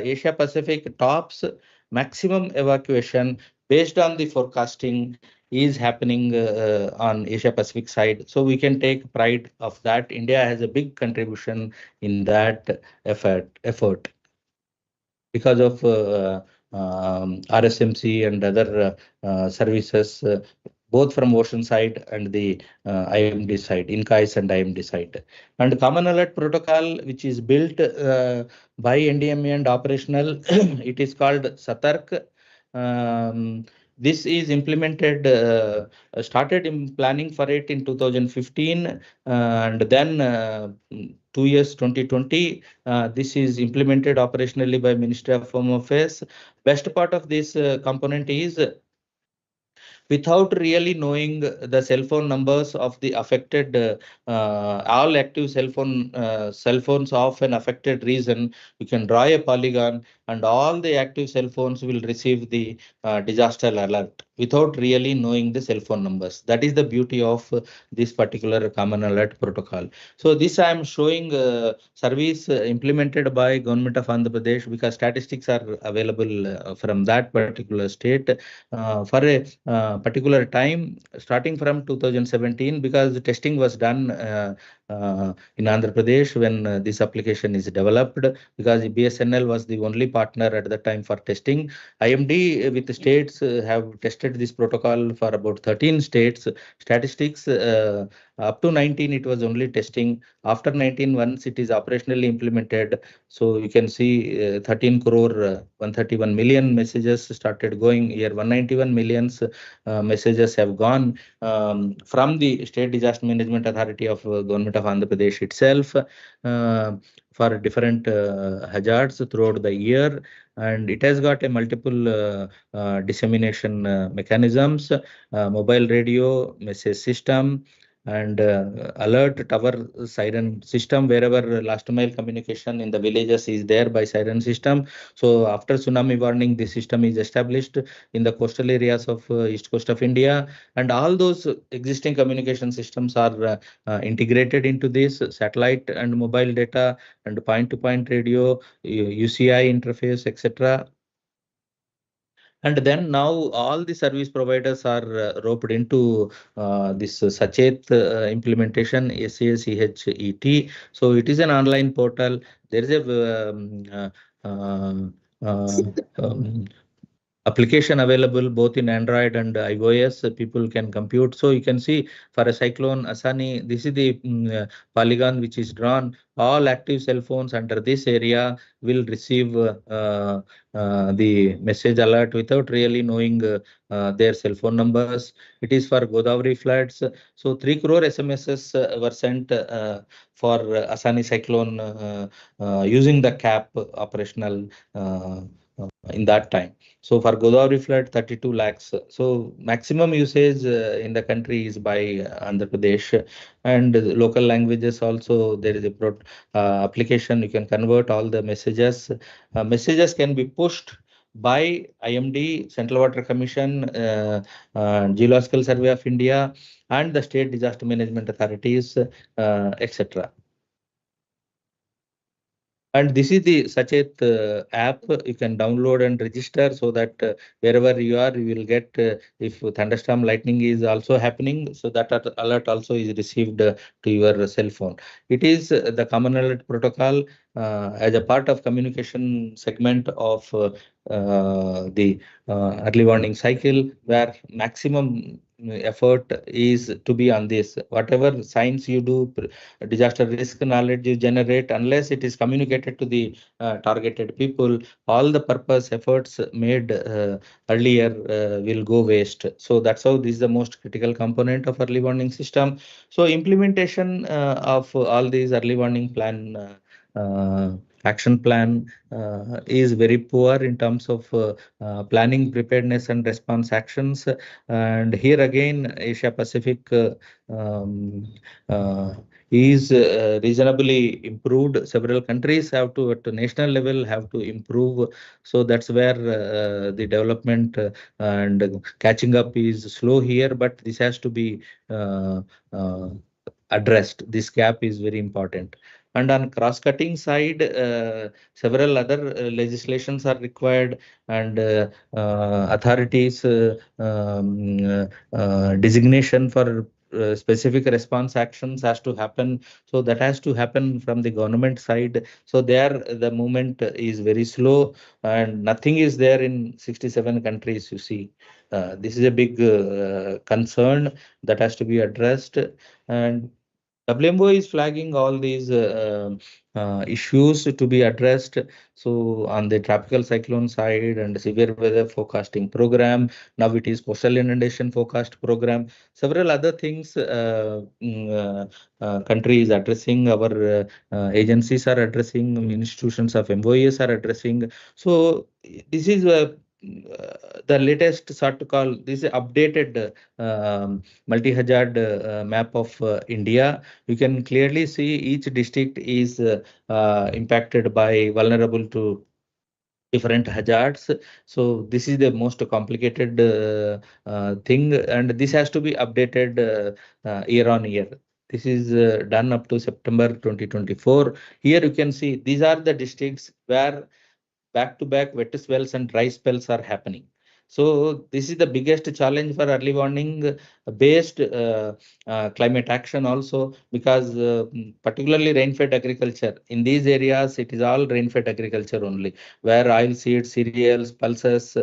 Asia Pacific tops maximum evacuation based on the forecasting is happening on Asia Pacific side. So we can take pride of that. India has a big contribution in that effort because of RSMC and other services, both from ocean side and the IMD side, INCAIS and IMD side. And Common Alert Protocol, which is built by NDMA and operational, it is called SATARK. This is implemented, started in planning for it in 2015, and then 2 years 2020, this is implemented operationally by Ministry of Home Affairs. Best part of this component is without really knowing the cell phone numbers of the affected, all active cell phones of an affected region, you can draw a polygon and all the active cell phones will receive the disaster alert without really knowing the cell phone numbers. That is the beauty of this particular common alert protocol. So this I am showing service implemented by Government of Andhra Pradesh, because statistics are available from that particular state for a particular time starting from 2017, because the testing was done in Andhra Pradesh when this application is developed, because BSNL was the only partner at the time for testing. IMD with the states have tested this protocol for about 13 states. Statistics up to 19 it was only testing. After 19, once it is operationally implemented, so you can see 13 crore 131 million messages started going here. 191 millions messages have gone from the State Disaster Management Authority of Government of Andhra Pradesh itself for different hazards throughout the year, and it has got a multiple dissemination mechanisms, mobile radio, message system, and alert tower siren system. Wherever last mile communication in the villages is there by siren system, so after tsunami warning, this system is established in the coastal areas of east coast of India, and all those existing communication systems are integrated into this satellite and mobile data and point-to-point radio, UCI interface, etc. And then now all the service providers are roped into this Sachet implementation, SACHET. So it is an online portal. There is a application available both in Android and iOS. People can compute. So you can see for a cyclone Asani, this is the polygon which is drawn. All active cell phones under this area will receive the message alert without really knowing their cell phone numbers. It is for Godavari floods. So 3 crore SMSs were sent for Asani cyclone using the CAP operational in that time. So for Godavari flood, 32 lakhs. So maximum usage in the country is by Andhra Pradesh, and local languages also. There is a application, you can convert all the messages. Messages can be pushed by IMD, Central Water Commission, Geological Survey of India, and the state disaster management authorities, etc. And this is the Sachet app you can download and register so that wherever you are, you will get if thunderstorm lightning is also happening, so that alert also is received to your cell phone. It is the common alert protocol as a part of communication segment of the early warning cycle, where maximum effort is to be on this. Whatever signs you do, disaster risk knowledge you generate, unless it is communicated to the targeted people, all the purpose efforts made earlier will go waste. So that's how this is the most critical component of early warning system. So implementation of all these early warning plan action plan is very poor in terms of planning, preparedness, and response actions. And here again, Asia Pacific um, uh, is reasonably improved. Several countries have to, at the national level, have to improve. So that's where the development and catching up is slow here, but this has to be uh, addressed. This gap is very important. And on cross-cutting side, several other legislations are required, and authorities designation for specific response actions has to happen. So that has to happen from the government side. So there the movement is very slow, and nothing is there in 67 countries, you see. This is a big concern that has to be addressed. And WMO is flagging all these issues to be addressed. So on the tropical cyclone side and severe weather forecasting program, now it is coastal inundation forecast program. Several other things country is addressing. Our agencies are addressing. Institutions of MOEs are addressing. So this is the latest sort to call this updated multi-hazard map of India. You can clearly see each district is impacted by vulnerable to different hazards. So this is the most complicated thing, and this has to be updated year on year. This is done up to September 2024. Here you can see these are the districts where back-to-back wet spells and dry spells are happening. So this is the biggest challenge for early warning based climate action also, because particularly rain-fed agriculture. In these areas, it is all rain-fed agriculture only, where oil seeds, cereals, pulses,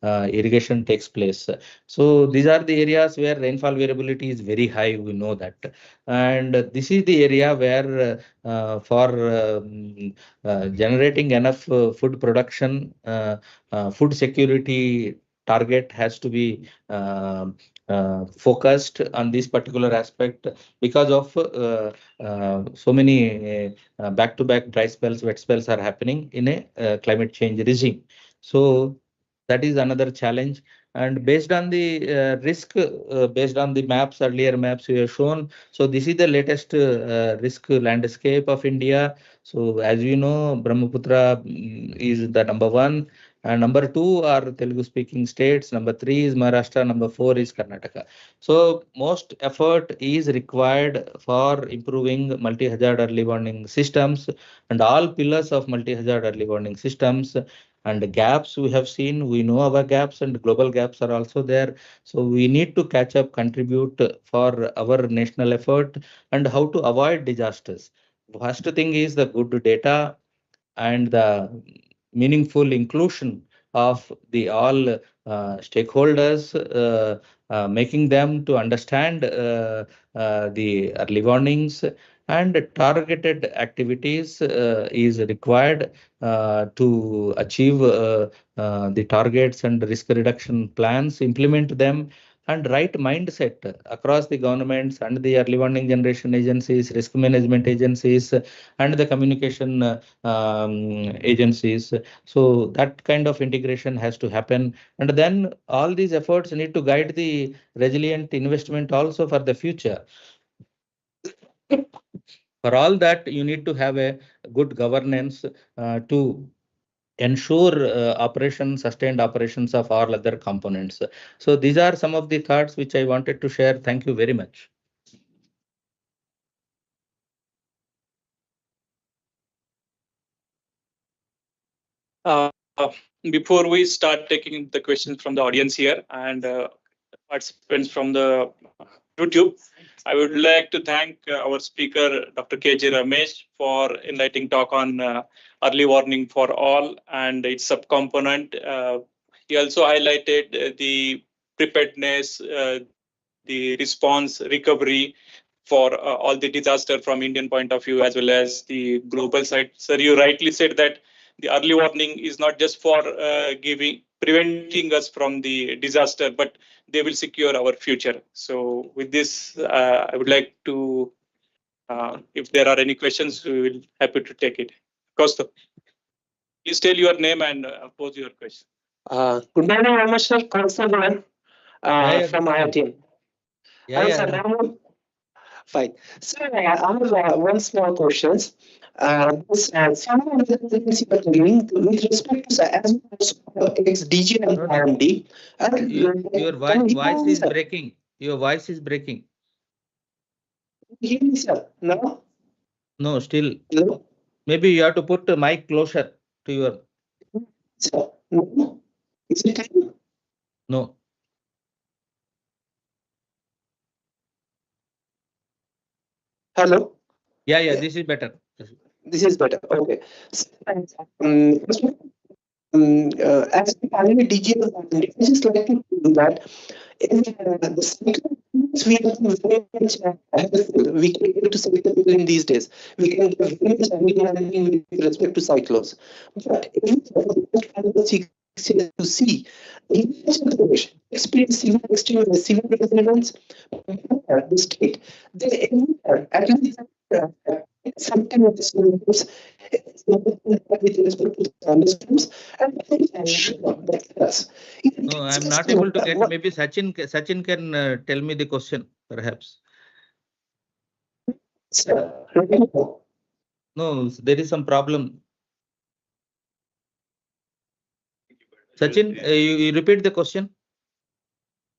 irrigation takes place. So these are the areas where rainfall variability is very high, we know that. And this is the area where for generating enough food production, food security target has to be focused on this particular aspect, because of so many back-to-back dry spells, wet spells are happening in a climate change regime. So that is another challenge. And based on the risk, based on the maps, earlier maps we have shown, so this is the latest risk landscape of India. So as you know, Brahmaputra is the number one, and number two are Telugu speaking states. Number three is Maharashtra. Number four is Karnataka. So most effort is required for improving multi-hazard early warning systems, and all pillars of multi-hazard early warning systems. And gaps we have seen, we know our gaps, and global gaps are also there. So we need to catch up, contribute for our national effort, and how to avoid disasters. First thing is the good data and the meaningful inclusion of the all stakeholders, making them to understand the early warnings, and targeted activities is required to achieve the targets and risk reduction plans, implement them, and right mindset across the governments and the early warning generation agencies, risk management agencies, and the communication agencies. So that kind of integration has to happen. And then all these efforts need to guide the resilient investment also for the future. For all that, you need to have a good governance to ensure sustained operations of all other components. So these are some of the thoughts which I wanted to share. Thank you very much. Before we start taking the questions from the audience here and participants from the YouTube, I would like to thank our speaker, Dr. KJ Ramesh, for enlightening talk on early warning for all and its subcomponent. He also highlighted the preparedness, the response, recovery for all the disaster from Indian point of view as well as the global side. Sir, you rightly said that the early warning is not just for preventing us from the disaster, but they will secure our future. So with this, I would like to, if there are any questions, we will happy to take it. Costa, please tell your name and pose your question. Good morning, Ramesh sir. Costa from IIT. Yeah, Sir, yeah. fine. So I have one small question. Someone with respect to ex DG and RMD. Your voice is breaking. Your voice is breaking. Hear me, sir? No? No, still. Hello? Maybe you have to put the mic closer to your. Sir, no? Is it time? No. Hello? Yeah, this is better. This is better. Okay. So, as a primary DG, I just like to do that. The cyclones we have been very much helpful. We can able to select the people in these days. We can give very much handling with respect to cyclones. But if we to see the experience severe extreme severe weather events, the state, then everywhere, at least something of this with respect to thunderstorms, and that's No, I'm not able to get. Maybe Sachin can tell me the question, perhaps. No, there is some problem. Sachin, you repeat the question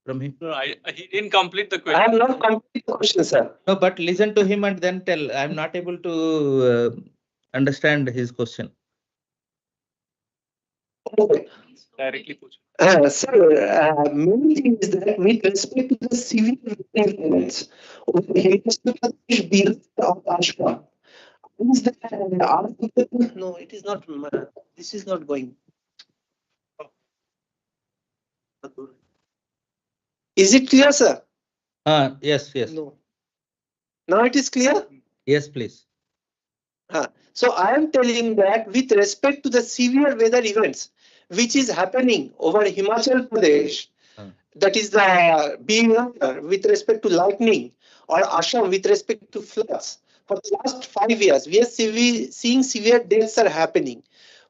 from him. No, he didn't complete the question. I have not completed the question, sir. No, but listen to him and then tell. I'm not able to understand his question. Okay. Directly. Sir, main thing is that with respect to the severe events of the Himachal Pradesh, Bihar, or Assam, is that no, it is not. This is not going. Is it clear, sir? Yes. No. Now it is clear? Yes, please. So I am telling that with respect to the severe weather events which is happening over Himachal Pradesh, that is the Bihar with respect to lightning, or Assam with respect to floods. For the last 5 years, we are seeing severe deaths are happening.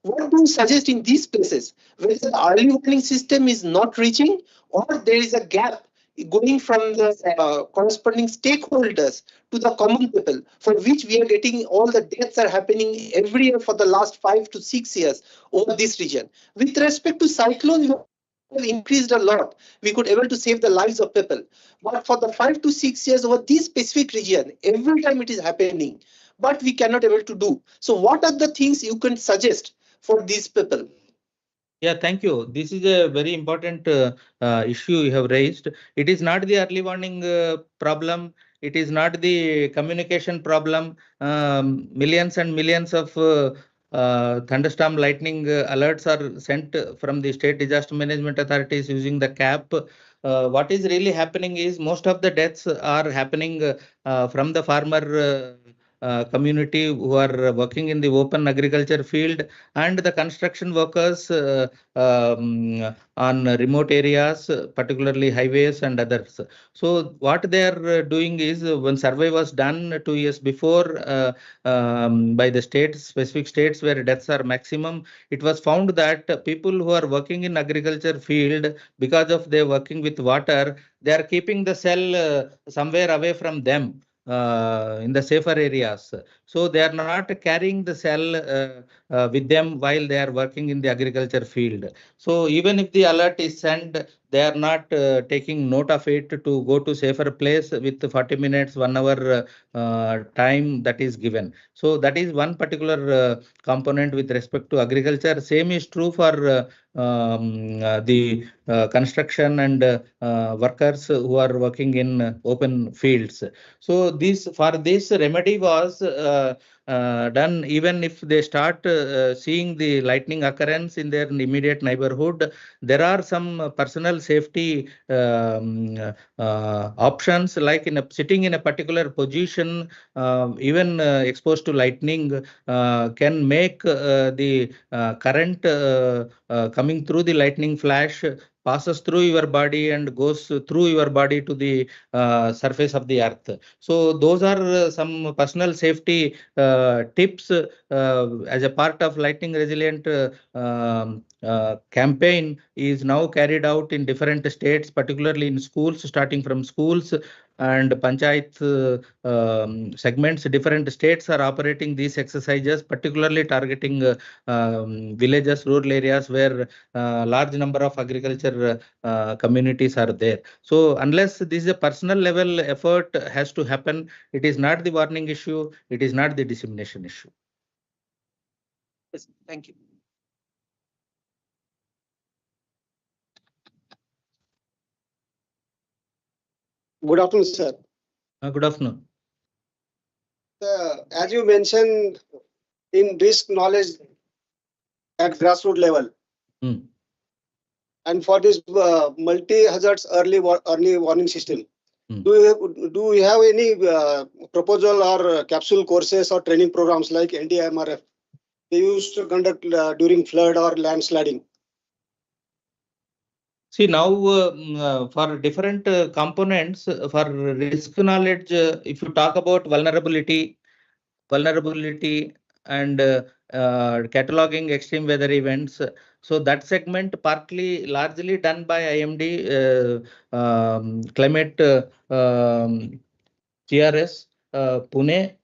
What do you suggest in these places where the early warning system is not reaching, or there is a gap going from the corresponding stakeholders to the common people, for which we are getting all the deaths are happening every year for the last 5 to 6 years over this region? With respect to cyclones, have increased a lot. We could able to save the lives of people. But for the 5 to 6 years over this specific region, every time it is happening, but we cannot able to do. So what are the things you can suggest for these people? Yeah, thank you. This is a very important issue you have raised. It is not the early warning problem. It is not the communication problem. Millions and millions of thunderstorm lightning alerts are sent from the state disaster management authorities using the CAP. What is really happening is most of the deaths are happening from the farmer community who are working in the open agriculture field, and the construction workers on remote areas, particularly highways and others. So what they are doing is, when survey was done 2 years before by the states, specific states where deaths are maximum, it was found that people who are working in agriculture field, because of they working with water, they are keeping the cell somewhere away from them in the safer areas, So they are not carrying the cell with them while they are working in the agriculture field. So even if the alert is sent, they are not taking note of it to go to safer place with 40 minutes, 1 hour time that is given. So that is one particular component with respect to agriculture. Same is true for the construction and workers who are working in open fields. So this for this remedy was done. Even if they start seeing the lightning occurrence in their immediate neighborhood, there are some personal safety options, like sitting in a particular position, even exposed to lightning can make the current coming through the lightning flash passes through your body and goes through your body to the surface of the earth. So those are some personal safety tips as a part of lightning resilient campaign is now carried out in different states, particularly in schools, starting from schools and panchayat segments. Different states are operating these exercises, particularly targeting villages, rural areas where large number of agriculture communities are there. So unless this is a personal level effort has to happen, it is not the warning issue, it is not the dissemination issue. Yes, thank you. Good afternoon, sir. Good afternoon. As you mentioned, in risk knowledge at grassroots level, and for this multi-hazards early warning system, do you have any proposal or capsule courses or training programs like NDMRF they used to conduct during flood or landsliding? See, now for different components for risk knowledge, if you talk about vulnerability and cataloging extreme weather events, so that segment partly largely done by IMD, climate CRS Pune,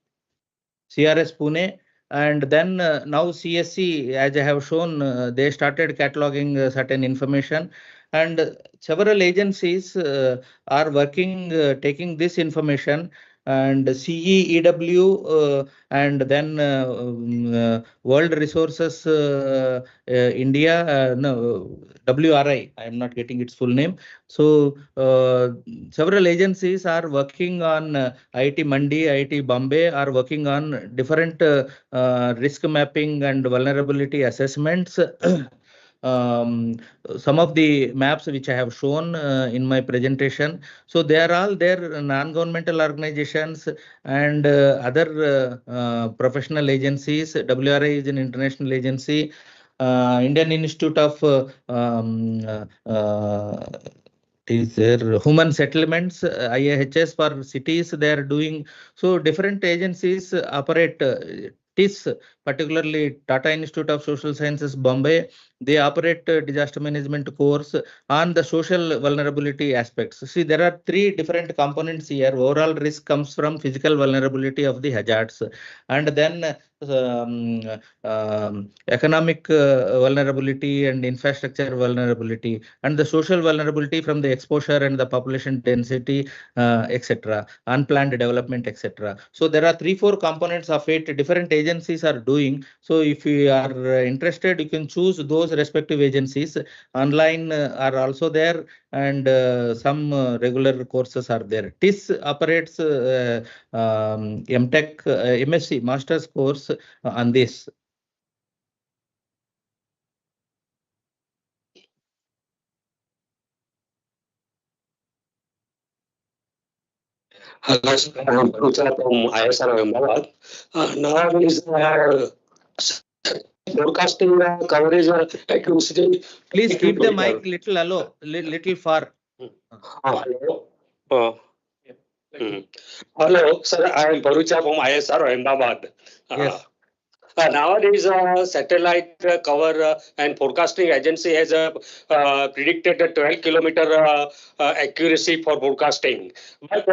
and then now CSC, as I have shown, they started cataloging certain information, and several agencies are working, taking this information, and CEEW and then World Resources India, no, WRI, I am not getting its full name. So several agencies are working on IIT Mandi, IIT Bombay are working on different risk mapping and vulnerability assessments. Some of the maps which I have shown in my presentation. So they are all there, non-governmental organizations and other professional agencies. WRI is an international agency. Indian Institute of is there human settlements, IAHS for cities they are doing. So different agencies operate. TIS, particularly Tata Institute of Social Sciences, Bombay, they operate disaster management course on the social vulnerability aspects. See, there are three different components here. Overall risk comes from physical vulnerability of the hazards, and then economic vulnerability and infrastructure vulnerability, and the social vulnerability from the exposure and the population density, etc., unplanned development, etc. So there are 3-4 components of it. Different agencies are doing. So if you are interested, you can choose those respective agencies. Online are also there, and some regular courses are there. TIS operates MTech, MSc, master's course on this. Hello, sir. I'm Barucha from ISR Ahmedabad. Now is broadcasting coverage accuracy. Please keep the mic little low, little far. Hello. Hello, sir. I am Barucha from ISR Ahmedabad. Yes. Nowadays, satellite cover and forecasting agency has predicted a 12-kilometer accuracy for forecasting. But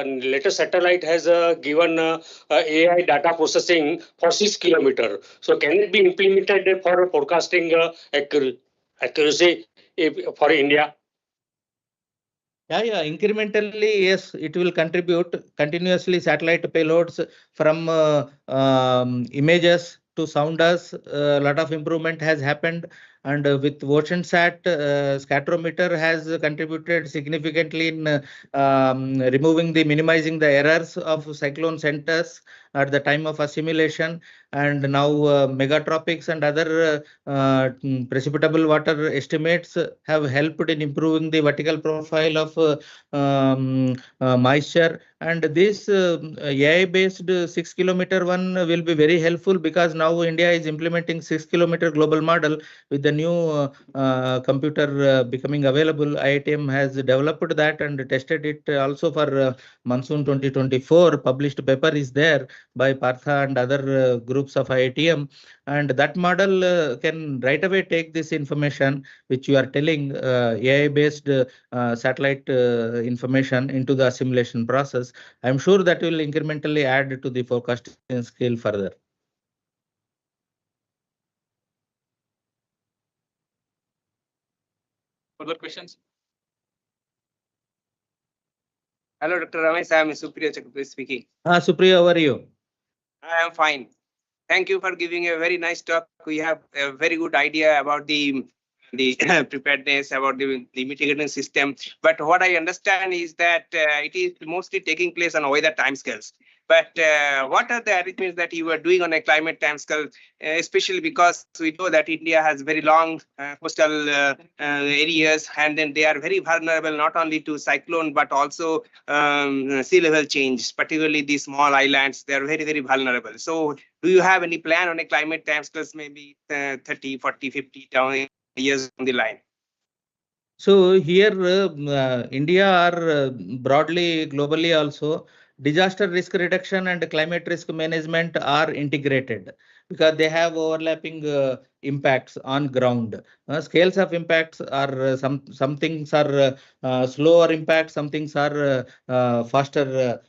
latest satellite has given AI data processing for 6 kilometer. So can it be implemented for forecasting accuracy for India? Yeah, incrementally, yes, it will contribute continuously. Satellite payloads from images to sounders, a lot of improvement has happened. And with OceanSat, scatterometer has contributed significantly in minimizing the errors of cyclone centers at the time of assimilation. And now megatropics and other precipitable water estimates have helped in improving the vertical profile of moisture. And this AI-based 6 kilometer one will be very helpful, because now India is implementing 6 kilometer global model with the new computer becoming available. IITM has developed that and tested it also for monsoon 2024. Published paper is there by Partha and other groups of IITM, and that model can right away take this information which you are telling, AI-based satellite information into the assimilation process. I'm sure that will incrementally add to the forecasting skill further. Further questions? Hello, Dr. Ramesh. I am Supriya Chakrabarti speaking. Supriya, how are you? I am fine. Thank you for giving a very nice talk. We have a very good idea about the preparedness, about the mitigating system. But what I understand is that it is mostly taking place on weather timescales. But what are the arrangements that you are doing on a climate timescale, especially because we know that India has very long coastal areas, and then they are very vulnerable not only to cyclone but also sea level change, particularly these small islands. They are very, very vulnerable. So do you have any plan on a climate timescales, maybe 30, 40, 50 years on the line? So here, India or broadly globally also, disaster risk reduction and climate risk management are integrated, because they have overlapping impacts on ground. Scales of impacts are some things are slower impacts, some things are faster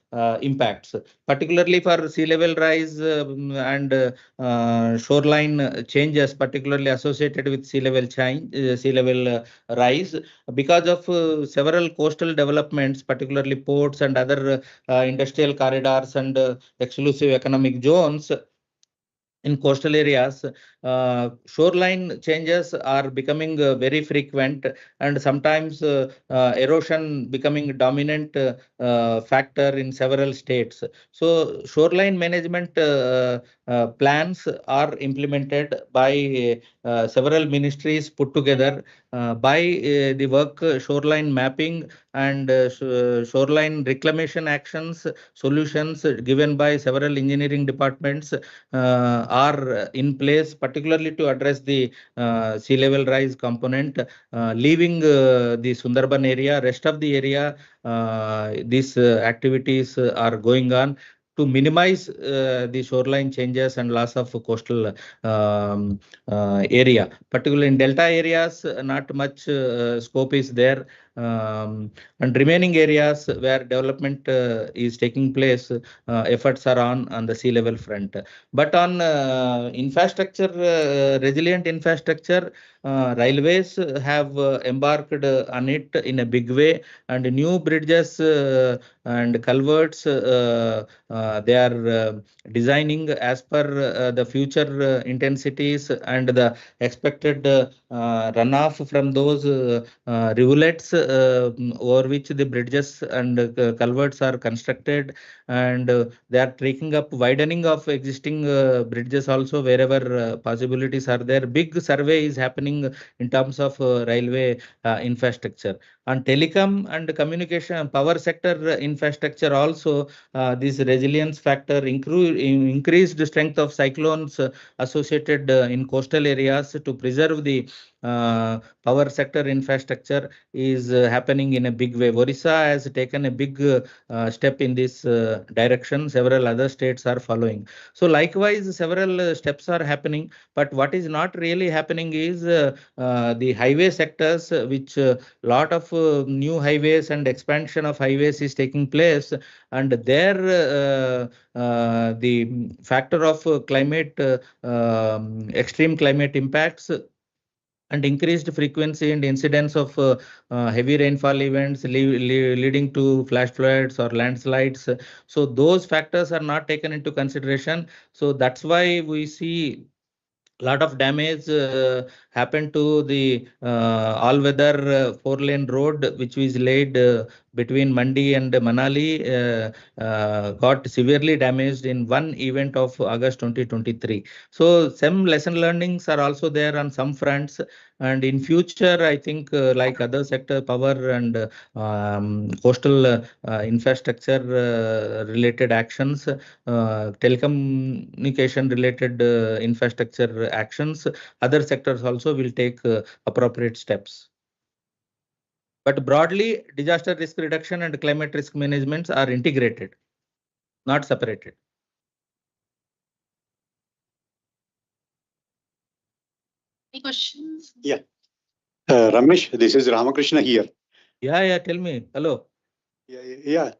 impacts. Particularly for sea level rise and shoreline changes, particularly associated with sea level change, sea level rise, because of several coastal developments, particularly ports and other industrial corridors and exclusive economic zones in coastal areas. Shoreline changes are becoming very frequent, and sometimes erosion becoming dominant factor in several states. So shoreline management plans are implemented by several ministries put together by the work shoreline mapping and shoreline reclamation actions. Solutions given by several engineering departments are in place, particularly to address the sea level rise component. Leaving the Sundarban area, rest of the area, these activities are going on to minimize the shoreline changes and loss of coastal area. Particularly in delta areas, not much scope is there. And remaining areas where development is taking place, efforts are on the sea level front. But on infrastructure, resilient infrastructure, railways have embarked on it in a big way, and new bridges and culverts they are designing as per the future intensities and the expected runoff from those rivulets over which the bridges and culverts are constructed. And they are taking up widening of existing bridges also wherever possibilities are there. Big survey is happening in terms of railway infrastructure. On telecom and communication power sector infrastructure also, this resilience factor increased strength of cyclones associated in coastal areas to preserve the power sector infrastructure is happening in a big way. Orissa has taken a big step in this direction. Several other states are following. So likewise, several steps are happening. But what is not really happening is the highway sectors, which lot of new highways and expansion of highways is taking place, and there the factor of climate extreme climate impacts and increased frequency and incidence of heavy rainfall events leading to flash floods or landslides. So those factors are not taken into consideration. So that's why we see lot of damage happened to the all-weather four-lane road, which was laid between Mandi and Manali, got severely damaged in one event of August 2023. So some lesson learnings are also there on some fronts. And in future, I think like other sector, power and coastal infrastructure related actions, telecommunication related infrastructure actions, other sectors also will take appropriate steps. But broadly, disaster risk reduction and climate risk management are integrated, not separated. Any questions? Yeah. Ramesh, this is Ramakrishna here. Yeah, tell me. Hello. Yeah.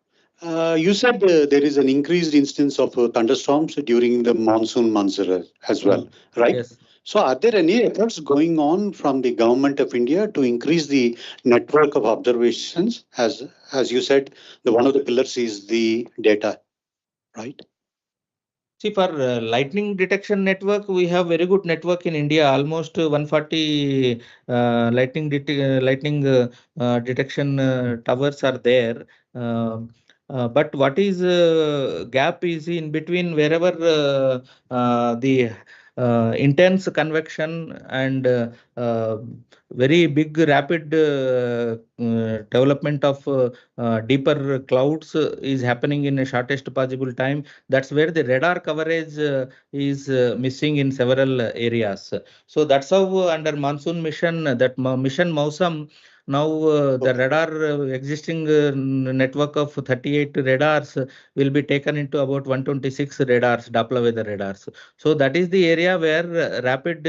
You said there is an increased instance of thunderstorms during the monsoon months as well, right? Yes. So are there any efforts going on from the government of India to increase the network of observations? As you said, one of the pillars is the data, right? See, for lightning detection network, we have very good network in India. Almost 140 lightning detection towers are there. But what is gap is in between wherever the intense convection and very big rapid development of deeper clouds is happening in a shortest possible time. That's where the radar coverage is missing in several areas. So that's how under monsoon mission, that mission Mausam, now the radar existing network of 38 radars will be taken into about 126 radars, Doppler weather radars. So that is the area where rapid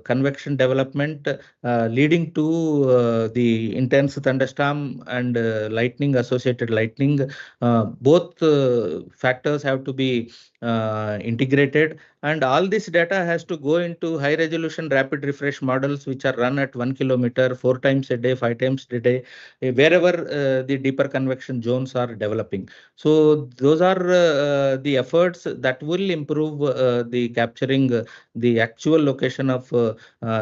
convection development leading to the intense thunderstorm and lightning, associated lightning, both factors have to be integrated, and all this data has to go into high resolution rapid refresh models, which are run at 1 kilometer 4 times a day, 5 times a day, wherever the deeper convection zones are developing. So those are the efforts that will improve the capturing the actual location of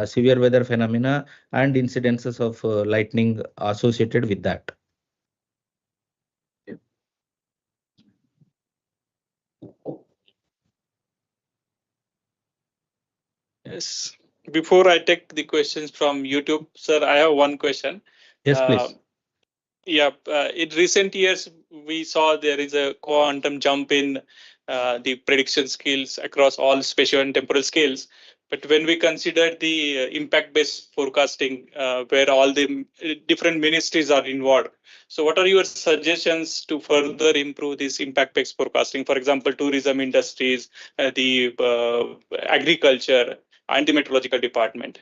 severe weather phenomena and incidences of lightning associated with that. Yes. Before I take the questions from YouTube, sir, I have one question. Yes, please. In recent years, we saw there is a quantum jump in the prediction skills across all spatial and temporal scales. But when we consider the impact-based forecasting, where all the different ministries are involved, so what are your suggestions to further improve this impact-based forecasting? For example, tourism industries, the agriculture, and the meteorological department.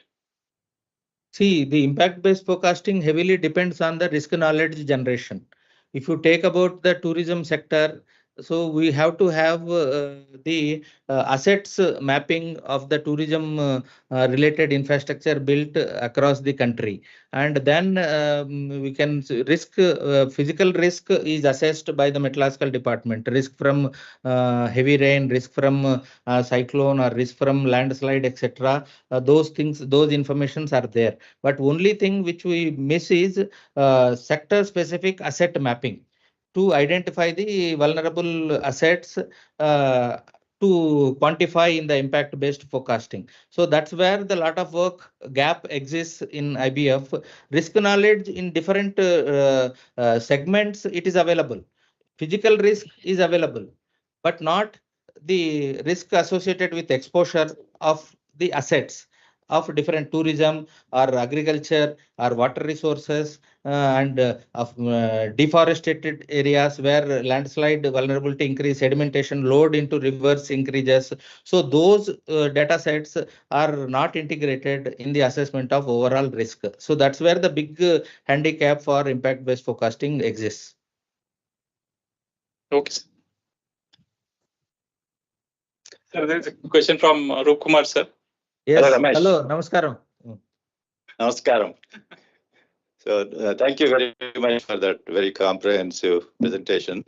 See, the impact-based forecasting heavily depends on the risk knowledge generation. If you take about the tourism sector, so we have to have the assets mapping of the tourism related infrastructure built across the country, and then we can risk physical risk is assessed by the meteorological department. Risk from heavy rain, risk from cyclone, or risk from landslide, etc. Those things, those informations are there. But only thing which we miss is sector specific asset mapping to identify the vulnerable assets to to quantify in the impact-based forecasting. So that's where the lot of work gap exists in IBF. Risk knowledge in different segments, it is available. Physical risk is available, but not the risk associated with exposure of the assets of different tourism or agriculture or water resources and of deforested areas where landslide vulnerability increase, sedimentation load into rivers increases. So those data sets are not integrated in the assessment of overall risk. So that's where the big handicap for impact-based forecasting exists. Okay. Sir, there is a question from Rup Kumar, sir. Yes. Hello, Ramesh. Hello, namaskaram. Namaskaram. So thank you very much for that very comprehensive presentation.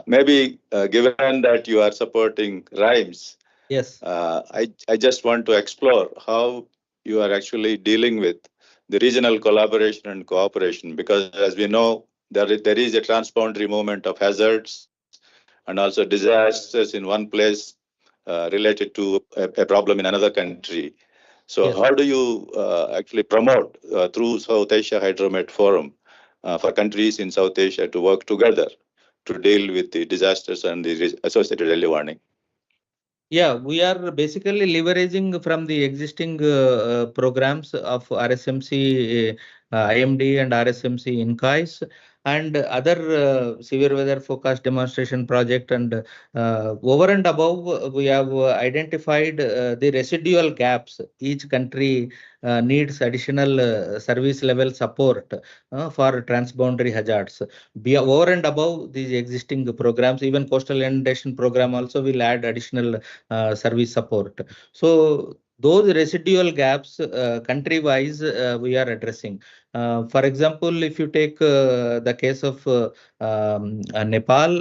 Maybe given that you are supporting RIMES, Yes. I just want to explore how you are actually dealing with the regional collaboration and cooperation, because as we know, there is a transboundary movement of hazards and also disasters in one place related to a problem in another country. So Yes. how do you actually promote through South Asia Hydromet Forum for countries in South Asia to work together to deal with the disasters and the associated early warning? Yeah, we are basically leveraging from the existing programs of RSMC IMD and RSMC INCAIS and other severe weather forecast demonstration project, and over and above we have identified the residual gaps. Each country needs additional service level support for transboundary hazards. Over and above these existing programs, even coastal inundation program also will add additional service support. So those residual gaps country-wise we are addressing. For example, if you take the case of Nepal,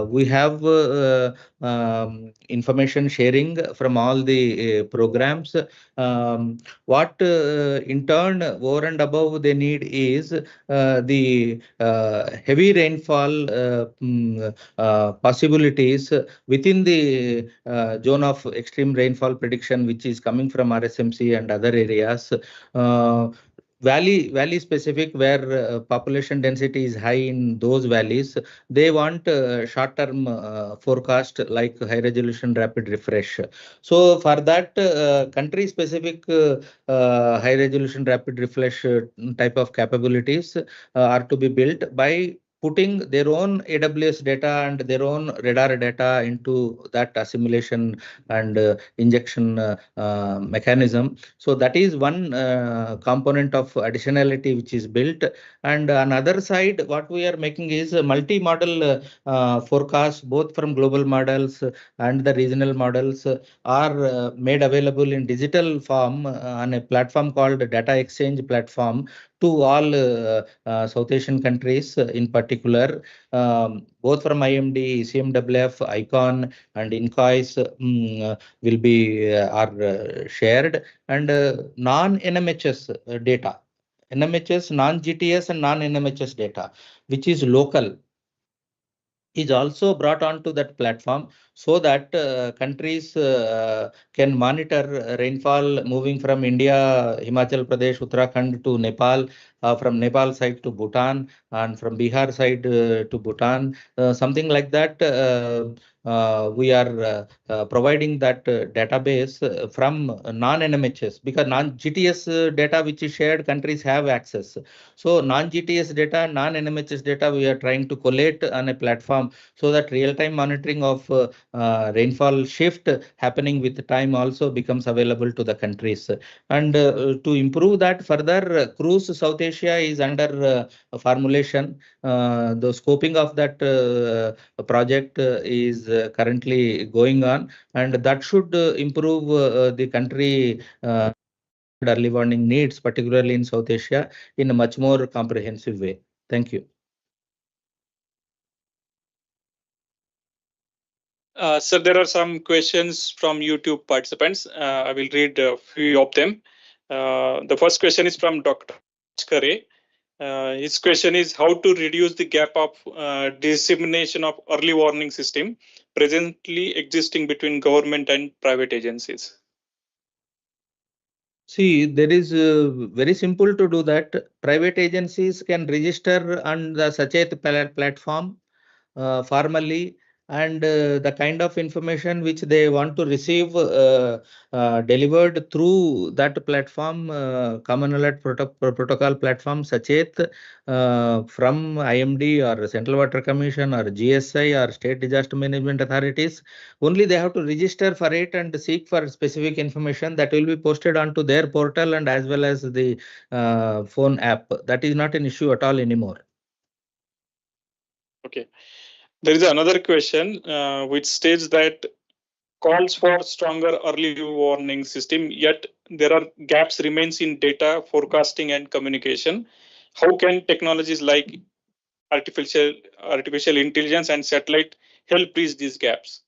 we have information sharing from all the programs. What in turn over and above they need is the heavy rainfall possibilities within the zone of extreme rainfall prediction, which is coming from RSMC and other areas. Valley specific, where population density is high in those valleys, they want short term forecast like high resolution rapid refresh. So for that country specific high resolution rapid refresh type of capabilities are to be built by putting their own AWS data and their own radar data into that assimilation and injection mechanism. So that is one component of additionality which is built. And on other side, what we are making is a multi-model forecast, both from global models and the regional models are made available in digital form on a platform called Data Exchange Platform to all South Asian countries in particular, both from IMD, CMWF, ICON and INCOIS will be are shared, and non-NMHS data, NMHS, non-GTS and non-NMHS data, which is local, is also brought onto that platform so that countries can monitor rainfall moving from India, Himachal Pradesh, Uttarakhand to Nepal, from Nepal side to Bhutan, and from Bihar side to Bhutan, something like that. We are providing that database from non-NMHS, because non-GTS data which is shared, countries have access. So non-GTS data, non-NMHS data, we are trying to collate on a platform so that real-time monitoring of rainfall shift happening with time also becomes available to the countries. And to improve that further, Cruise South Asia is under formulation. The scoping of that project is currently going on, and that should improve the country early warning needs, particularly in South Asia, in a much more comprehensive way. Thank you. Sir, there are some questions from YouTube participants. I will read a few of them. The first question is from Dr. Kare. His question is how to reduce the gap of dissemination of early warning system presently existing between government and private agencies. See, there is very simple to do that. Private agencies can register on the Sachet platform formally, and the kind of information which they want to receive delivered through that platform, Common Alert Protocol platform, Sachet, from IMD or Central Water Commission or GSI or State Disaster Management Authorities. Only they have to register for it and seek for specific information that will be posted onto their portal and as well as the phone app. That is not an issue at all anymore. Okay. There is another question which states that calls for stronger early warning system, yet there are gaps remains in data forecasting and communication. How can technologies like artificial intelligence and satellite help bridge these gaps?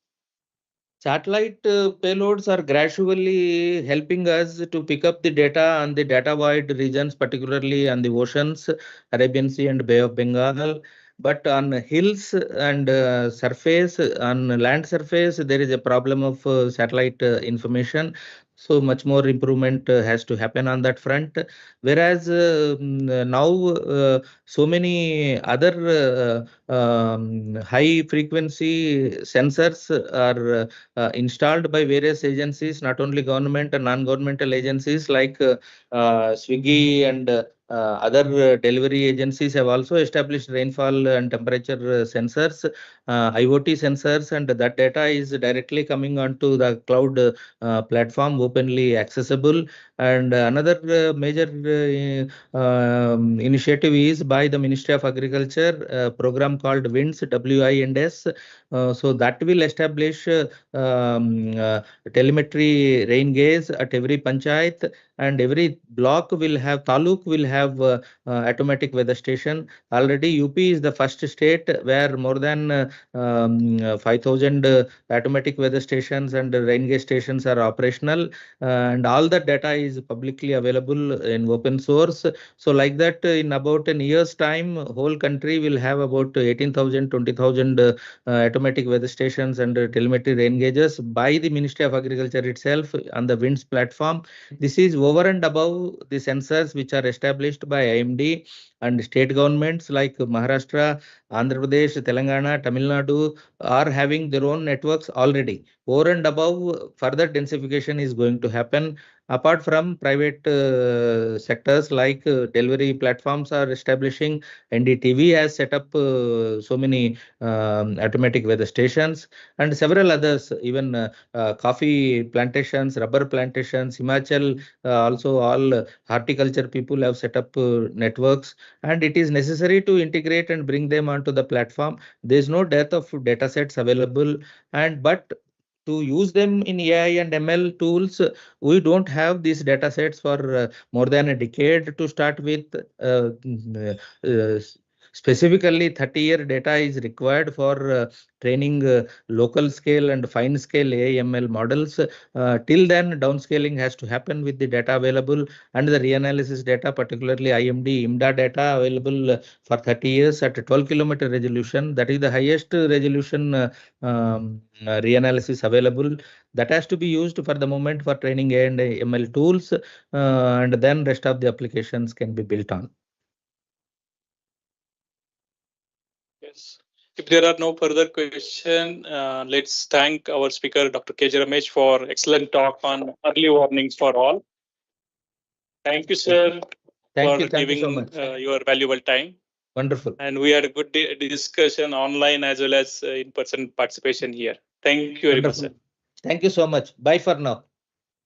Satellite payloads are gradually helping us to pick up the data on the data void regions, particularly on the oceans, Arabian Sea and Bay of Bengal. But on hills and surface, on land surface, there is a problem of satellite information. So much more improvement has to happen on that front. Whereas now so many other high frequency sensors are installed by various agencies, not only government and non-governmental agencies like Swiggy and other delivery agencies have also established rainfall and temperature sensors, IoT sensors, and that data is directly coming onto the cloud platform, openly accessible. And another major initiative is by the Ministry of Agriculture, a program called WINDS, WINDS. So that will establish telemetry rain gauge at every panchayat, and every block will have, taluk will have automatic weather station. Already UP is the first state where more than 5,000 automatic weather stations and rain gauge stations are operational, and all that data is publicly available in open source. So like that, in about an year's time, whole country will have about 18,000, 20,000 automatic weather stations and telemetry rain gauges by the Ministry of Agriculture itself on the WINDS platform. This is over and above the sensors which are established by IMD and state governments like Maharashtra, Andhra Pradesh, Telangana, Tamil Nadu are having their own networks already. Over and above, further densification is going to happen. Apart from private sectors like delivery platforms are establishing, NDTV has set up so many automatic weather stations and several others, even coffee plantations, rubber plantations, Himachal, also all horticulture people have set up networks, and it is necessary to integrate and bring them onto the platform. There is no dearth of data sets available, and but to use them in AI and ML tools, we don't have these data sets for more than a decade to start with. Specifically, 30-year data is required for training local scale and fine scale AI ML models. Till then, downscaling has to happen with the data available and the reanalysis data, particularly IMD, IMDA data available for 30 years at 12-kilometer resolution. That is the highest resolution reanalysis available. That has to be used for the moment for training AI and ML tools, and then rest of the applications can be built on. Yes. If there are no further questions, let's thank our speaker, Dr. KJ Ramesh, for excellent talk on early warnings for all. Thank you, sir, Thank for giving so much. your valuable time. Wonderful. And we had a good discussion online as well as in-person participation here. Thank you very much, sir. Thank you so much. Bye for now.